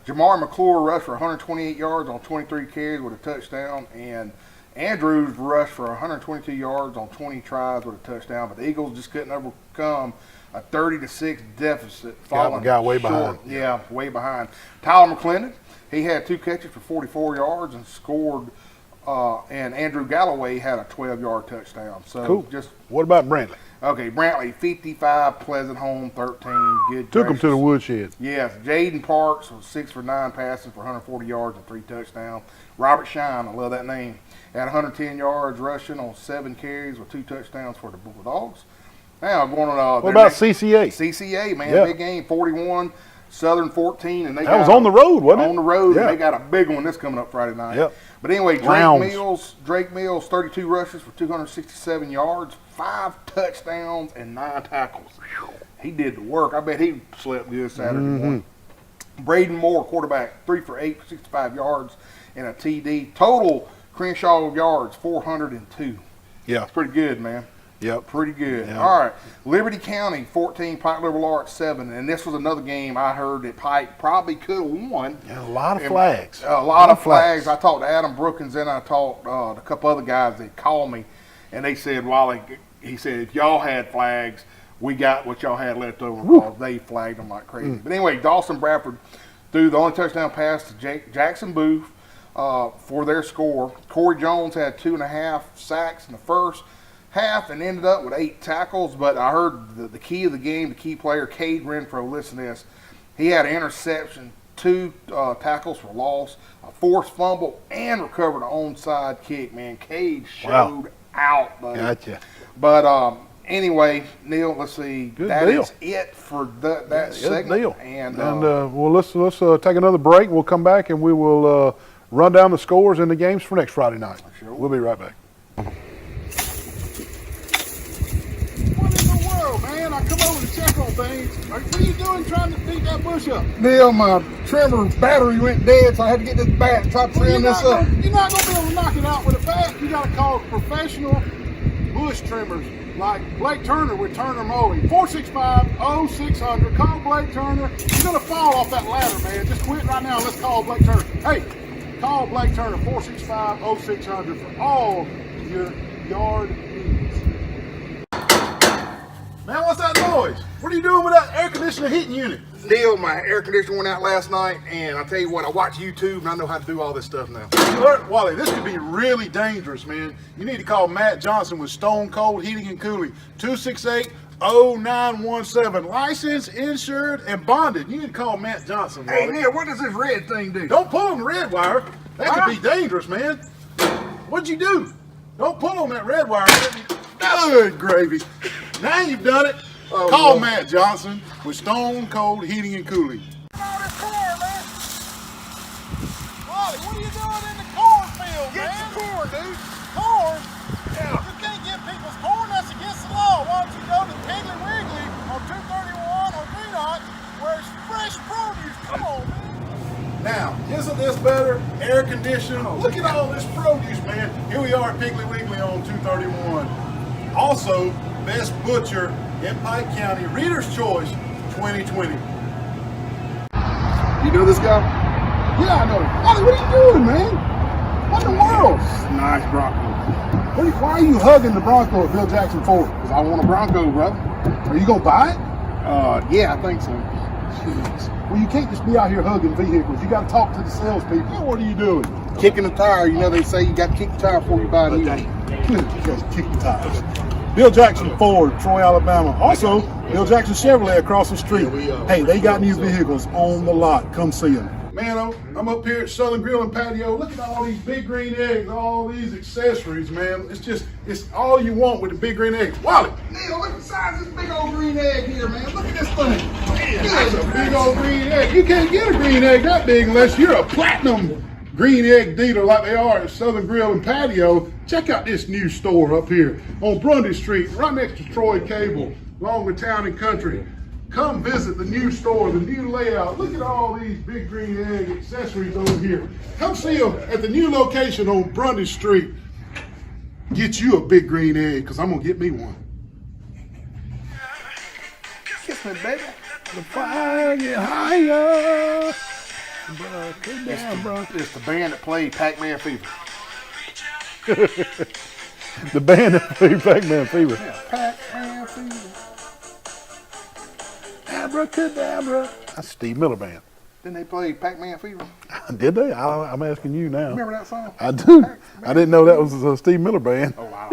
Jamar McClure rushed for 128 yards on 23 carries with a touchdown, and Andrews rushed for 122 yards on 20 tries with a touchdown, but the Eagles just couldn't overcome a 30-6 deficit. Got way behind. Yeah, way behind. Tyler McClendon, he had 2 catches for 44 yards and scored. And Andrew Galloway had a 12-yard touchdown. So cool. What about Brantley? Okay, Brantley, 55, Pleasant Home, 13. Good. Took him to the woodshed. Yes. Jaden Parks was 6 for 9 passing for 140 yards and 3 touchdowns. Robert Shine, I love that name, had 110 yards rushing on 7 carries with 2 touchdowns for the Bulldogs. Now going on. What about CCA? CCA, man, big game, 41. Southern 14, and that was on the road, wasn't it? On the road, and they got a big one that's coming up Friday night. Yep. But anyway, Drake Mills, 32 rushes for 267 yards, 5 touchdowns, and 9 tackles. He did the work. I bet he slept good Saturday morning. Braden Moore, quarterback, 3 for 8 for 65 yards and a TD. Total Crenshaw yards, 402. Yeah. That's pretty good, man. Yep. Pretty good. Yep. All right. Liberty County, 14, Pike Liberal Arts, 7. And this was another game I heard that Pike probably could have won. Yeah, a lot of flags. A lot of flags. I talked to Adam Brookins and I talked to a couple other guys that called me. And they said, he said, if y'all had flags, we got what y'all had left over because they flagged them like crazy. But anyway, Dawson Bradford threw the only touchdown pass to Jackson Booth for their score. Corey Jones had 2.5 sacks in the first half and ended up with 8 tackles, but I heard the key of the game, the key player, Cade Renfro, listen to this. He had an interception, 2 tackles for loss, a forced fumble, and recovered an onside kick, man. Cade showed out, buddy. Gotcha. But Anyway, Neil, let's see. Good That deal. is it for that segment. Good deal. And, Well, let's take another break. We'll come back and we will run down the scores and the games for next Friday night. Sure. We'll be right back. What in the world, man? I come over to check on things. What are you doing trying to beat that bush up? Neil, my trimmer battery went dead, so I had to get this bat, try to trim this up. You're not going to be able to knock it out with a bat. You got to call professional bush trimmers like Blake Turner with Turner Mowing. 465-0600. Call Blake Turner. You're going to fall off that ladder, man. Just quit right now. Let's call Blake Turner. Hey, call Blake Turner, 465-0600 for all your yard needs. Man, what's that noise? What are you doing with that air conditioner heating unit? Neil, my air conditioner went out last night, and I tell you what, I watch YouTube, and I know how to do all this stuff now. Look, Wally, this could be really dangerous, man. You need to call Matt Johnson with Stone Cold Heating and Cooling. 268-0917. Licensed, insured, and bonded. You need to call Matt Johnson, Wally. Hey, Neil, what does this red thing do? Don't pull on the red wire. That could be dangerous, man. What'd you do? Don't pull on that red wire. Good gravy. Now you've done it. Call Matt Johnson with Stone Cold Heating and Cooling. All this corn, man. Wally, what are you doing in the cornfield, man? Get some corn, dude. Corn? Yeah. You can't get people's corn. That's against the law. Why don't you go to Piggly Wiggly on 231 on Greenock where it's fresh produce? Come on, man. Now, isn't this better? Air conditioning. Look at all this produce, man. Here we are at Piggly Wiggly on 231. Also, Best Butcher in Pike County, Reader's Choice 2020. You know this guy? Yeah, I know. Wally, what are you doing, man? What in the world? Nice Bronco. Why are you hugging the Bronco at Bill Jackson Ford? Because I want a Bronco, brother. Are you going to buy it? Yeah, I think so. Jeez. Well, you can't just be out here hugging vehicles. You got to talk to the salespeople. What are you doing? Kicking the tire, you know they say you got to kick the tire before you buy a new one. You guys kick the tires. Bill Jackson Ford, Troy, Alabama. Also, Bill Jackson Chevrolet across the street. Hey, they got new vehicles on the lot. Come see them. Man, I'm up here at Southern Grill and Patio. Look at all these big green eggs, all these accessories, man. It's all you want with the big green eggs. Wally! Neil, look at the size of this big old green egg here, man. Look at this thing. Man, that's a big old green egg. You can't get a green egg that big unless you're a platinum green egg dealer like they are at Southern Grill and Patio. Check out this new store up here on Grundy Street, right next to Troy Cable, along with Town and Country. Come visit the new store, the new layout. Look at all these big green egg accessories over here. Come see them at the new location on Grundy Street. Get you a big green egg, because I'm going to get me one. Kiss me, baby. The fire get higher. It's the band that played Pac-Man Fever. The band that played Pac-Man Fever. Yeah, Pac-Man Fever. Abracadabra. That's Steve Miller Band. Didn't they play Pac-Man Fever? Did they? I'm asking you now. Remember that song? I do. I didn't know that was a Steve Miller Band. Oh, wow.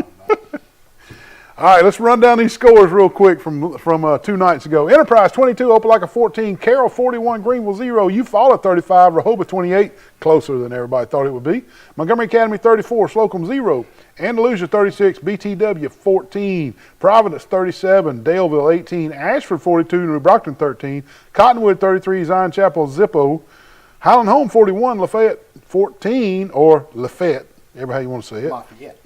All right, let's run down these scores real quick from 2 nights ago. Enterprise 22, Opelika 14, Carroll 41, Greenville 0, Eufaula 35, Rehoboth 28, closer than everybody thought it would be. Montgomery Academy 34, Slocum 0, Andalusia 36, BTW 14, Providence 37, Daleville 18, Ashford 42, New Brockton 13, Cottonwood 33, Zion Chapel Zippo, Highland Home 41, Lafayette 14, or Lafayette, ever how you want to say it. Lafayette.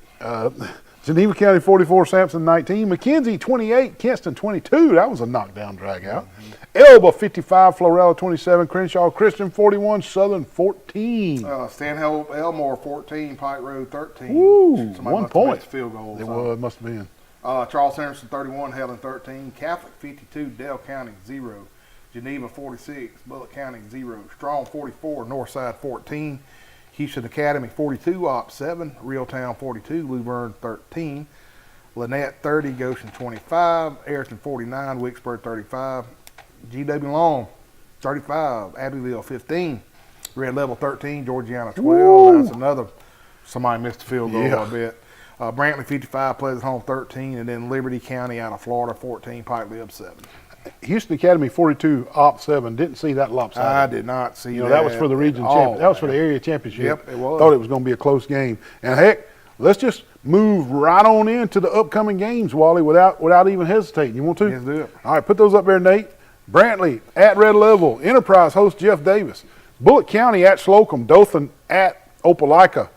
Geneva County 44, Sampson 19, McKenzie 28, Kinston 22. That was a knockdown drag out. Elba 55, Florella 27, Crenshaw Christian 41, Southern 14. Stanhill Elmore 14, Pike Road 13. Woo, Somebody 1 must have point. made the field goal. It must have been. Charles Henderson 31, Helen 13, Catholic 52, Dale County 0, Geneva 46, Bullitt County 0, Strong 44, Northside 14, Houston Academy 42, Op 7, Reeltown 42, Luverne 13, Lynette 30, Goshen 25, Ayrton 49, Wicksburg 35, GW Long 35, Abbeville 15, Red Level 13, Georgiana 12. Woo. That's another, somebody missed the field goal a bit. Brantley 55, Pleasant Home 13, and then Liberty County out of Florida 14, Pike Lib 7. Houston Academy 42, Op 7. Didn't see that lopsided. I did not see that. That was for the region championship. That was for the area championship. Yep, it was. Thought it was going to be a close game. And heck, let's just move right on into the upcoming games, Wally, without even hesitating. You want to? Let's do it. All right, put those up there, Nate. Brantley at Red Level. Enterprise hosts Jeff Davis. Bullitt County at Slocum. Dothan at Opelika.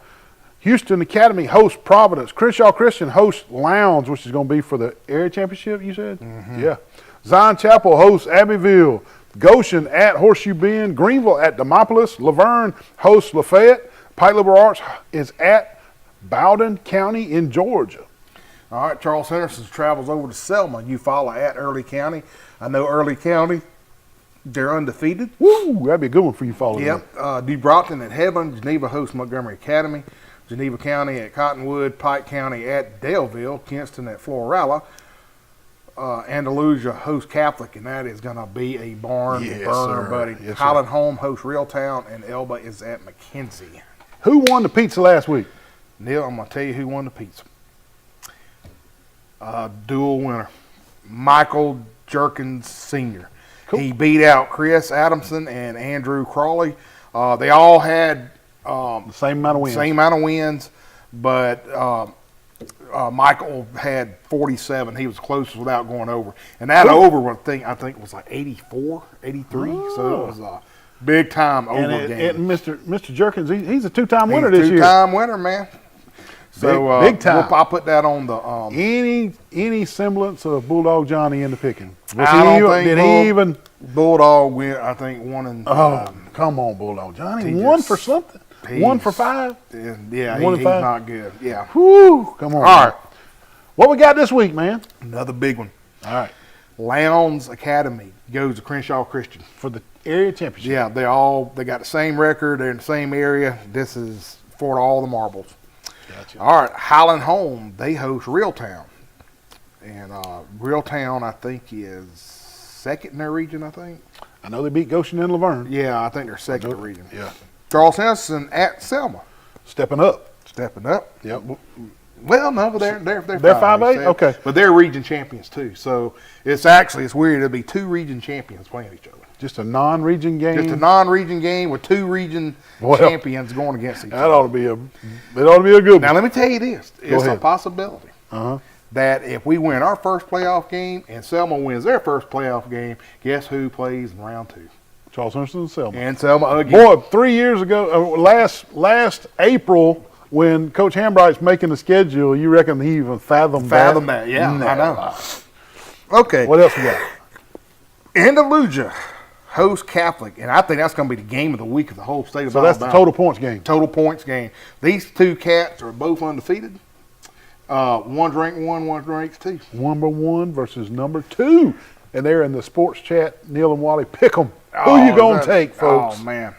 Houston Academy hosts Providence. Crenshaw Christian hosts Lowndes, which is going to be for the area championship, you said? Mm-hmm. Yeah. Zion Chapel hosts Abbeville. Goshen at Horseshoe Bend. Greenville at Demopolis. Laverne hosts Lafayette. Pike Liberal Arts is at Bowdoin County in Georgia. All right, Charles Henderson travels over to Selma. You follow at Early County. I know Early County, they're undefeated. Woo, that'd be a good one for you following. Yep. New Brockton at Heaven. Geneva hosts Montgomery Academy. Geneva County at Cottonwood. Pike County at Daleville. Kinston at Florala. Andalusia hosts Catholic, and that is going to be a barn burner, buddy. Yes, Highland Home hosts Reeltown, and Elba is at McKenzie. Who won the pizza last week? Neil, I'm going to tell you who won the pizza. Dual winner. Michael Jerkins Sr. Cool. He beat out Chris Adamson and Andrew Crawley. They all had the same amount of wins. But Michael had 47. He was closest without going over. And that over one thing, I think, was like 84, 83. Oh. So it was a big time over game. And Mr. Jerkins, he's a two-time winner this year. Two-time winner, man. So big time. I'll put that on the any semblance of Bulldog Johnny in the picking. Did he even Bulldog win? I think 1 and come on, Bulldog Johnny, one for something. 1 for 5. Yeah, he's not good. Yeah. Whew, come on. All right. What we got this week, man? Another big one. All right. Lowndes Academy goes to Crenshaw Christian for the area championship. Yeah, they got the same record. They're in the same area. This is for all the marbles. Gotcha. All right, Highland Home, they host Reeltown. And Reeltown, I think, is second in their region, I think. I know they beat Goshen and Laverne. Yeah, I think they're second in the region. Yeah. Charles Henderson at Selma. Stepping up. Yep. Well, no, but they're 5A? Okay. But they're region champions, too. So it's weird. It'll be 2 region champions playing each other. Just a non-region game? Just a non-region game with 2 region champions going against each other. It ought to be a good one. Now, let me tell you this. It's a possibility that if we win our first playoff game and Selma wins their first playoff game, guess who plays in round 2? Charles Henderson and Selma. And Selma again. Boy, 3 years ago, last April, when Coach Hambright's making the schedule, you reckon he even fathomed that? Yeah, no. I know. Okay. What else we got? Andalusia hosts Catholic, and I think that's going to be the game of the week of the whole state of Alabama. So that's the total points game. Total points game. These 2 cats are both undefeated. One's ranked 1, one's ranked 2. Number 1 versus number 2. And they're in the sports chat. Neil and Wally, pick them. Who you going to take, folks? Oh, man.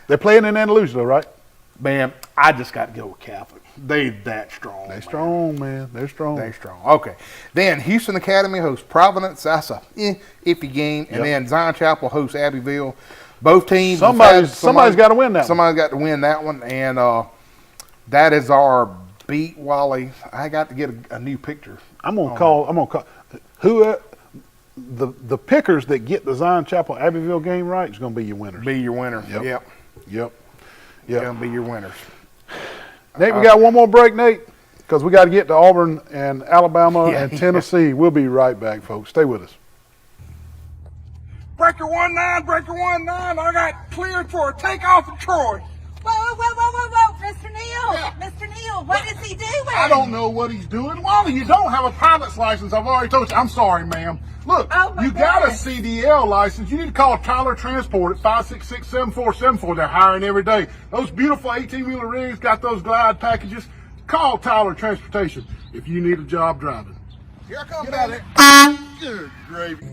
They're playing in Andalusia, though, right? Man, I just got to go with Catholic. They that strong. They're strong, man. They're strong. Okay. Then Houston Academy hosts Providence. That's a iffy game. And then Zion Chapel hosts Abbeville. Both teams. Somebody's got to win that one. Somebody's got to win that one. And that is our beat, Wally. I got to get a new picture. I'm gonna call who the pickers that get the Zion Chapel Abbeville game right is gonna be your winners. Yep. Gonna be your winners. Nate, we got one more break, Nate, because we got to get to Auburn and Alabama and Tennessee. We'll be right back, folks. Stay with us. Breaker 19, I got cleared for a takeoff in Troy. Whoa, Mr. Neal, Mr. Neal, what is he doing? I don't know what he's doing. Wally, you don't have a pilot's license. I've already told you. I'm sorry, ma'am. Look, you got a CDL license. You need to call Tyler Transport at 566-7474. They're hiring every day. Those beautiful 18-wheeler rigs got those glide packages. Call Tyler Transportation if you need a job driving. Here I come, Get out of here. Good gravy.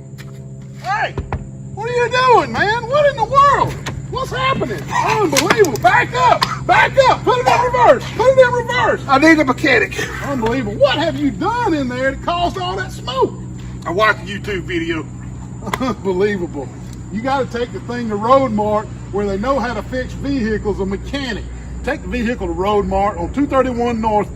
Hey, what are you doing, man? What in the world? What's happening? Unbelievable. Back up. Put it in reverse. I need a mechanic. Unbelievable. What have you done in there that caused all that smoke? I watched a YouTube video. Unbelievable. You got to take the thing to Road Mart where they know how to fix vehicles, a mechanic. Take the vehicle to Road Mart on 231 North.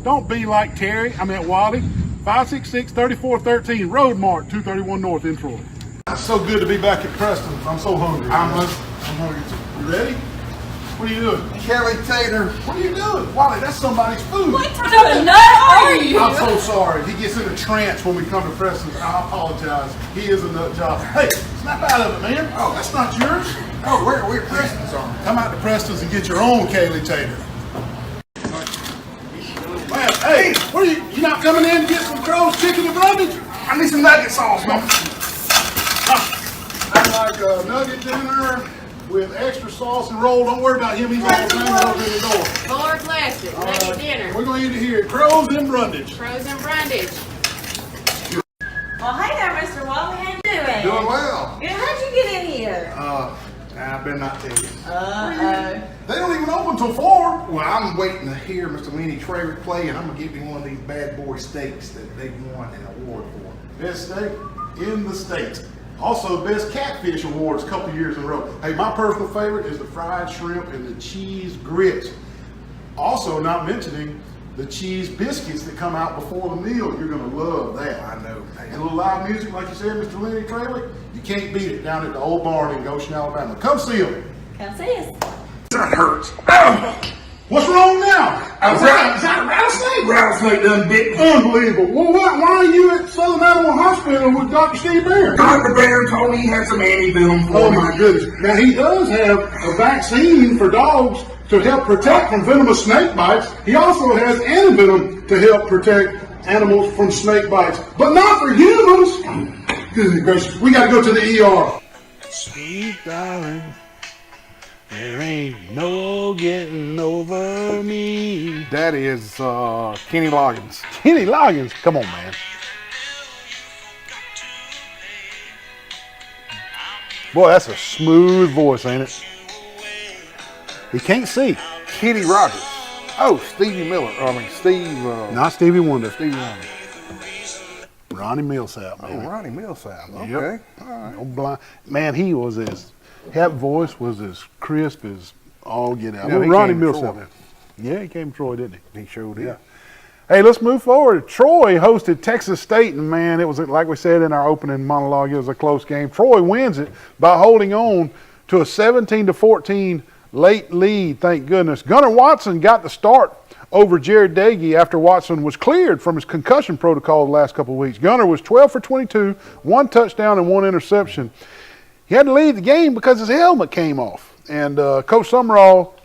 Don't be like Terry, Wally. 566-3413, Road Mart, 231 North in Troy. It's so good to be back at Preston. I'm so hungry. I'm hungry too. You ready? What are you doing? Kelly Tater. What are you doing? Wally, that's somebody's food. What kind of nut are you? I'm so sorry. He gets in a trance when we come to Preston's. I apologize. He is a nut job. Hey, snap out of it, man. Oh, that's not yours. Oh, we're Preston's on. Come out to Preston's and get your own Kaylee Tater. Man, hey, what are you not coming in to get some Crow's chicken and brundage? I need some nugget sauce, man. I'd like a nugget dinner with extra sauce and roll. Don't worry about him. He's all the time over in the door. Lord bless it. Nugget dinner. We're going to eat it here. Crow's and brundage. Frozen brundage. Well, hey there, Mr. Wally. How you doing? Doing well. Good. How'd you get in here? I better not tell you. They don't even open till 4. Well, I'm waiting to hear Mr. Lenny Traver play, and I'm going to give him one of these bad boy steaks that they won an award for. Best steak in the state. Also, best catfish awards a couple years in a row. Hey, my personal favorite is the fried shrimp and the cheese grits. Also, not mentioning the cheese biscuits that come out before the meal. You're going to love that. I know. And a little live music, like you said, Mr. Lenny Traver, you can't beat it down at the old barn in Goshen, Alabama. Come see them. Come see us. That hurts. What's wrong now? Is that a rattlesnake? Rattlesnake done bit me. Unbelievable. Well, why are you at Southern Animal Hospital with Dr. Steve Barron? Dr. Barron told me he had some antivenom for Oh me. my goodness. Now he does have a vaccine for dogs to help protect from venomous snake bites. He also has antivenom to help protect animals from snake bites, but not for humans. Goodness gracious. We got to go to the ER. Sweet darling, there ain't no getting over me. That is Kenny Loggins. Kenny Loggins. Come on, man. Boy, that's a smooth voice, ain't it? He can't see. Kenny Rogers. Oh, Stevie Miller. Steve. Not Stevie Wonder. Stevie Wonder. Ronnie Millsap, man. Oh, Ronnie Millsap. Okay. Yep. All right. No blind. Man, he was that voice was as crisp as all get out. Yeah, Little he Ronnie came from Millsap. Troy. Yeah, he came from Troy, didn't he? He showed it. Yeah. Hey, let's move forward. Troy hosted Texas State, and man, it was, like we said in our opening monologue, it was a close game. Troy wins it by holding on to a 17-14 late lead, thank goodness. Gunnar Watson got the start over Jared Dagey after Watson was cleared from his concussion protocol the last couple of weeks. Gunnar was 12 for 22, 1 touchdown and 1 interception. He had to leave the game because his helmet came off. And Coach Summerall,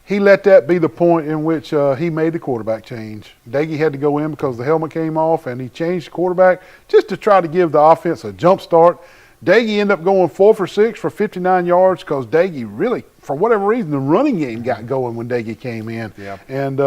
he let that be the point in which he made the quarterback change. Dagey had to go in because the helmet came off, and he changed the quarterback just to try to give the offense a jump start. Dagey ended up going 4 for 6 for 59 yards because Dagey really, for whatever reason, the running game got going when Dagey came in. Yeah. And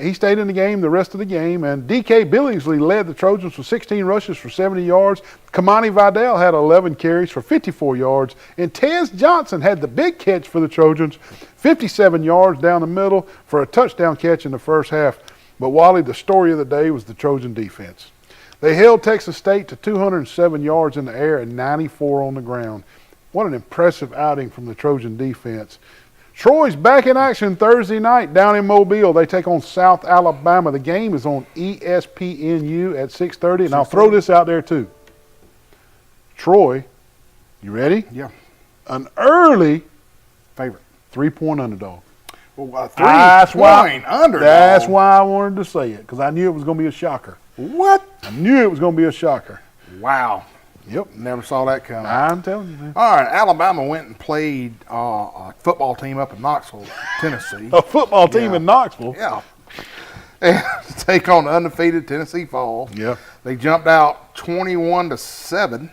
he stayed in the game the rest of the game. And D.K. Billingsley led the Trojans with 16 rushes for 70 yards. Kamani Vidal had 11 carries for 54 yards. And Tez Johnson had the big catch for the Trojans, 57 yards down the middle for a touchdown catch in the first half. But Wally, the story of the day was the Trojan defense. They held Texas State to 207 yards in the air and 94 on the ground. What an impressive outing from the Trojan defense. Troy's back in action Thursday night down in Mobile. They take on South Alabama. The game is on ESPNU at 6:30, and I'll throw this out there too. Troy, you ready? Yeah. An early Favorite. 3-point underdog. Well, That's why I wanted to say it, because I knew it was going to be a shocker. What? I knew it was going to be a shocker. Wow. Yep. Never saw that coming. I'm telling you, man. All right, Alabama went and played a football team up in Knoxville, Tennessee. A football team in Knoxville. Yeah. And to take on the undefeated Tennessee Falls. Yeah. They jumped out 21-7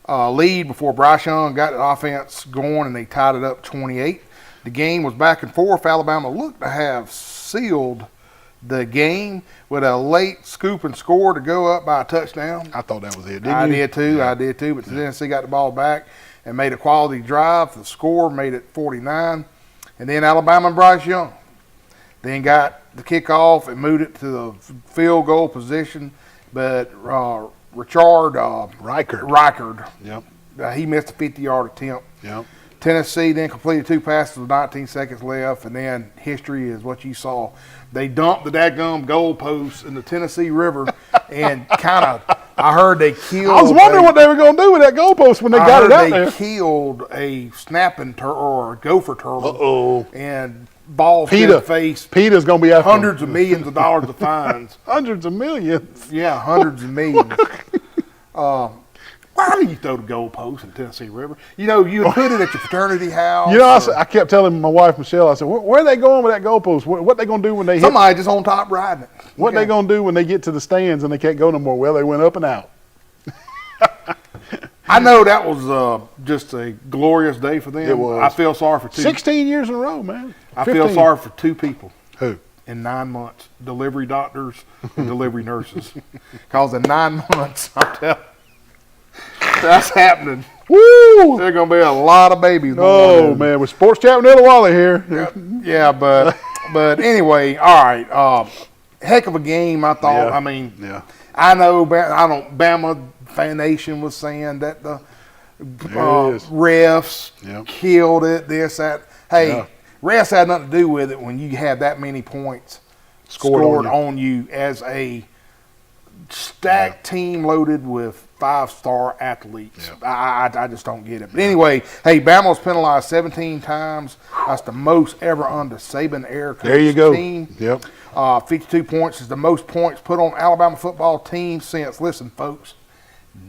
lead before Bryce Young got the offense going, and they tied it up 28. The game was back and forth. Alabama looked to have sealed the game with a late scoop and score to go up by a touchdown. I thought that was it, I did too. But Tennessee got the ball back and made a quality drive. The score made it 49. And then Alabama and Bryce Young then got the kickoff and moved it to the field goal position. But Richard Reichard, Yep. He missed a 50-yard attempt. Yep. Tennessee then completed 2 passes with 19 seconds left, and then history is what you saw. They dumped the dadgum goalposts in the Tennessee River and kind of I heard they killed. I was wondering what they were going to do with that goalpost when they got it out there. They killed a snapping turtle or a gopher turtle. Uh-oh. And balls to PETA. his face. PETA's going to be after hundreds of millions of dollars of fines. Hundreds of millions. Yeah, hundreds of millions. Why do you throw the goalpost in Tennessee River? You know, you would put it at your fraternity house. You know, I kept telling my wife, Michelle, I said, where are they going with that goalpost? What they going to do when they Somebody just on top riding it. What they going to do when they get to the stands and they can't go no more? Well, they went up and out. I know that was just a glorious day for them. It was. I feel sorry for 16 years in a row, man. 15. I feel sorry for two people. Who? In 9 months. Delivery doctors and delivery nurses. Because in 9 months, I'm telling you, that's happening. Woo! There's going to be a lot of babies. Oh, man. With Sports Chat with Nella Wally here. Yeah, but anyway, all right. Heck of a game, I thought. Yeah. I mean, I know Bama Fan Nation was saying that the refs killed it, this, that. Hey, refs had nothing to do with it when you have that many points scored on you as a stacked team loaded with 5-star athletes. I just don't get it. But anyway, hey, Bama was penalized 17 times. That's the most ever under Saban era coach there you go. team. Yep. 52 points is the most points put on Alabama football team since, listen, folks,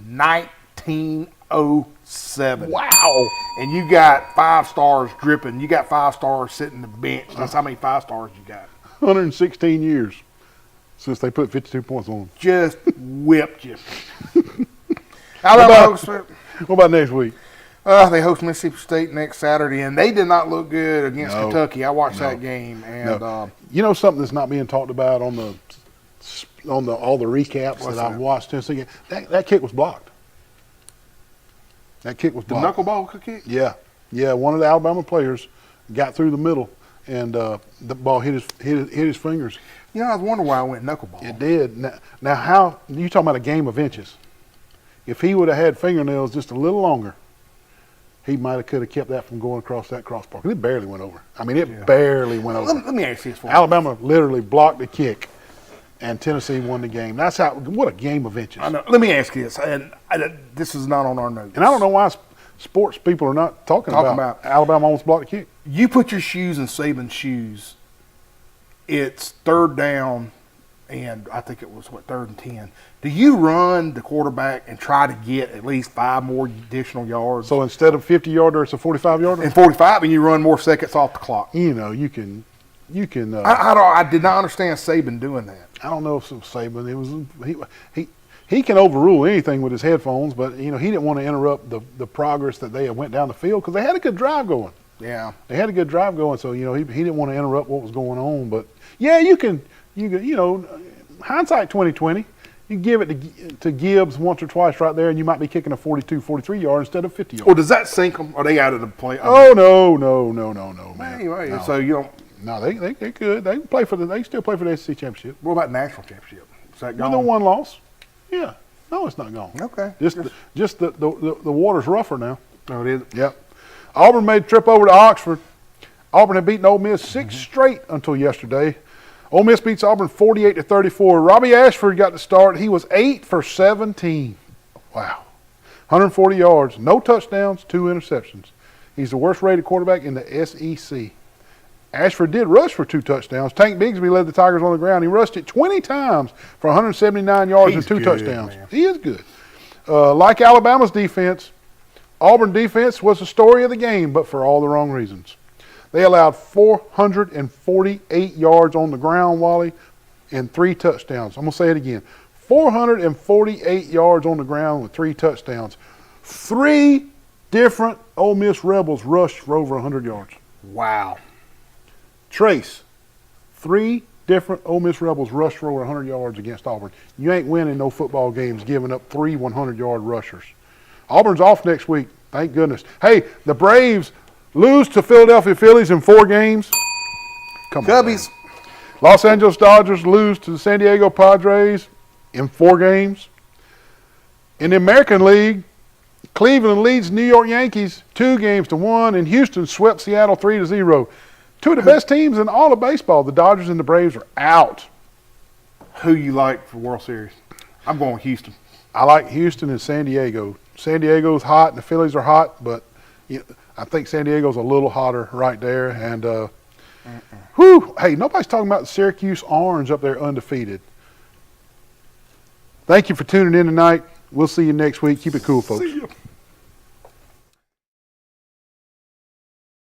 1907. Wow. And you got 5 stars dripping. You got 5 stars sitting the bench. That's how many 5 stars you got. 116 years since they put 52 points on them. Just whipped you. Alabama what about next week? They host Mississippi State next Saturday, and they did not look good against Kentucky. I watched that game, and you know something that's not being talked about on the all the recaps that I've watched Tennessee. That kick was blocked. That kick was blocked. The knuckleball kick? Yeah. One of the Alabama players got through the middle, and the ball hit his fingers. You know, I was wondering why I went knuckleball. It did. Now, how you talking about a game of inches? If he would have had fingernails just a little longer, he could have kept that from going across that crossbar. It barely went over. I mean, it barely went over. Let me ask you this for Alabama literally blocked the kick, and Tennessee won the game. That's what a game of inches. I know. Let me ask you this, and this is not on our notes. And I don't know why sports people are not talking about Alabama almost blocked the kick. You put your shoes in Saban's shoes. It's 3rd down, and I think it was, 3rd and 10. Do you run the quarterback and try to get at least 5 more additional yards? So instead of 50-yarder, it's a 45-yarder? And 45, and you run more seconds off the clock. You know, you can. I did not understand Saban doing that. I don't know if it was Saban. It was he can overrule anything with his headphones, but he didn't want to interrupt the progress that they had went down the field because they had a good drive going. Yeah, they had a good drive going, so he didn't want to interrupt what was going on. But yeah, you can hindsight 2020. You give it to Gibbs once or twice right there, and you might be kicking a 42, 43 yard instead of 50 yards. Or does that sink them? Are they out of the play? Oh no, man. Anyway, no. So you don't. No, they could. They can play they still play for the SEC championship. What about national championship? Is that gone? With the one loss. Yeah. No, it's not gone. Okay. Just the water's rougher now. Oh, it is. Yep. Auburn made a trip over to Oxford. Auburn had beaten Ole Miss 6 straight until yesterday. Ole Miss beats Auburn 48-34. Robbie Ashford got the start. He was 8 for 17. Wow. 140 yards, no touchdowns, 2 interceptions. He's the worst rated quarterback in the SEC. Ashford did rush for 2 touchdowns. Tank Bigsby led the Tigers on the ground. He rushed it 20 times for 179 yards and 2 touchdowns. Man. He is good. Like Alabama's defense, Auburn defense was the story of the game, but for all the wrong reasons. They allowed 448 yards on the ground, Wally, and 3 touchdowns. I'm going to say it again. 448 yards on the ground with 3 touchdowns. 3 different Ole Miss Rebels rushed for over 100 yards. Wow. Trace, 3 different Ole Miss Rebels rushed for over 100 yards against Auburn. You ain't winning no football games giving up 3 100-yard rushers. Auburn's off next week. Thank goodness. Hey, the Braves lose to Philadelphia Phillies in 4 games. Come on. Cubbies. Los Angeles Dodgers lose to the San Diego Padres in 4 games. In the American League, Cleveland leads New York Yankees 2-1, and Houston swept Seattle 3-0. 2 of the best teams in all of baseball. The Dodgers and the Braves are out. Who you like for World Series? I'm going Houston. I like Houston and San Diego. San Diego's hot and the Phillies are hot, but I think San Diego's a little hotter right there. And hey, nobody's talking about the Syracuse Orange up there undefeated. Thank you for tuning in tonight. We'll see you next week. Keep it cool, folks. See ya.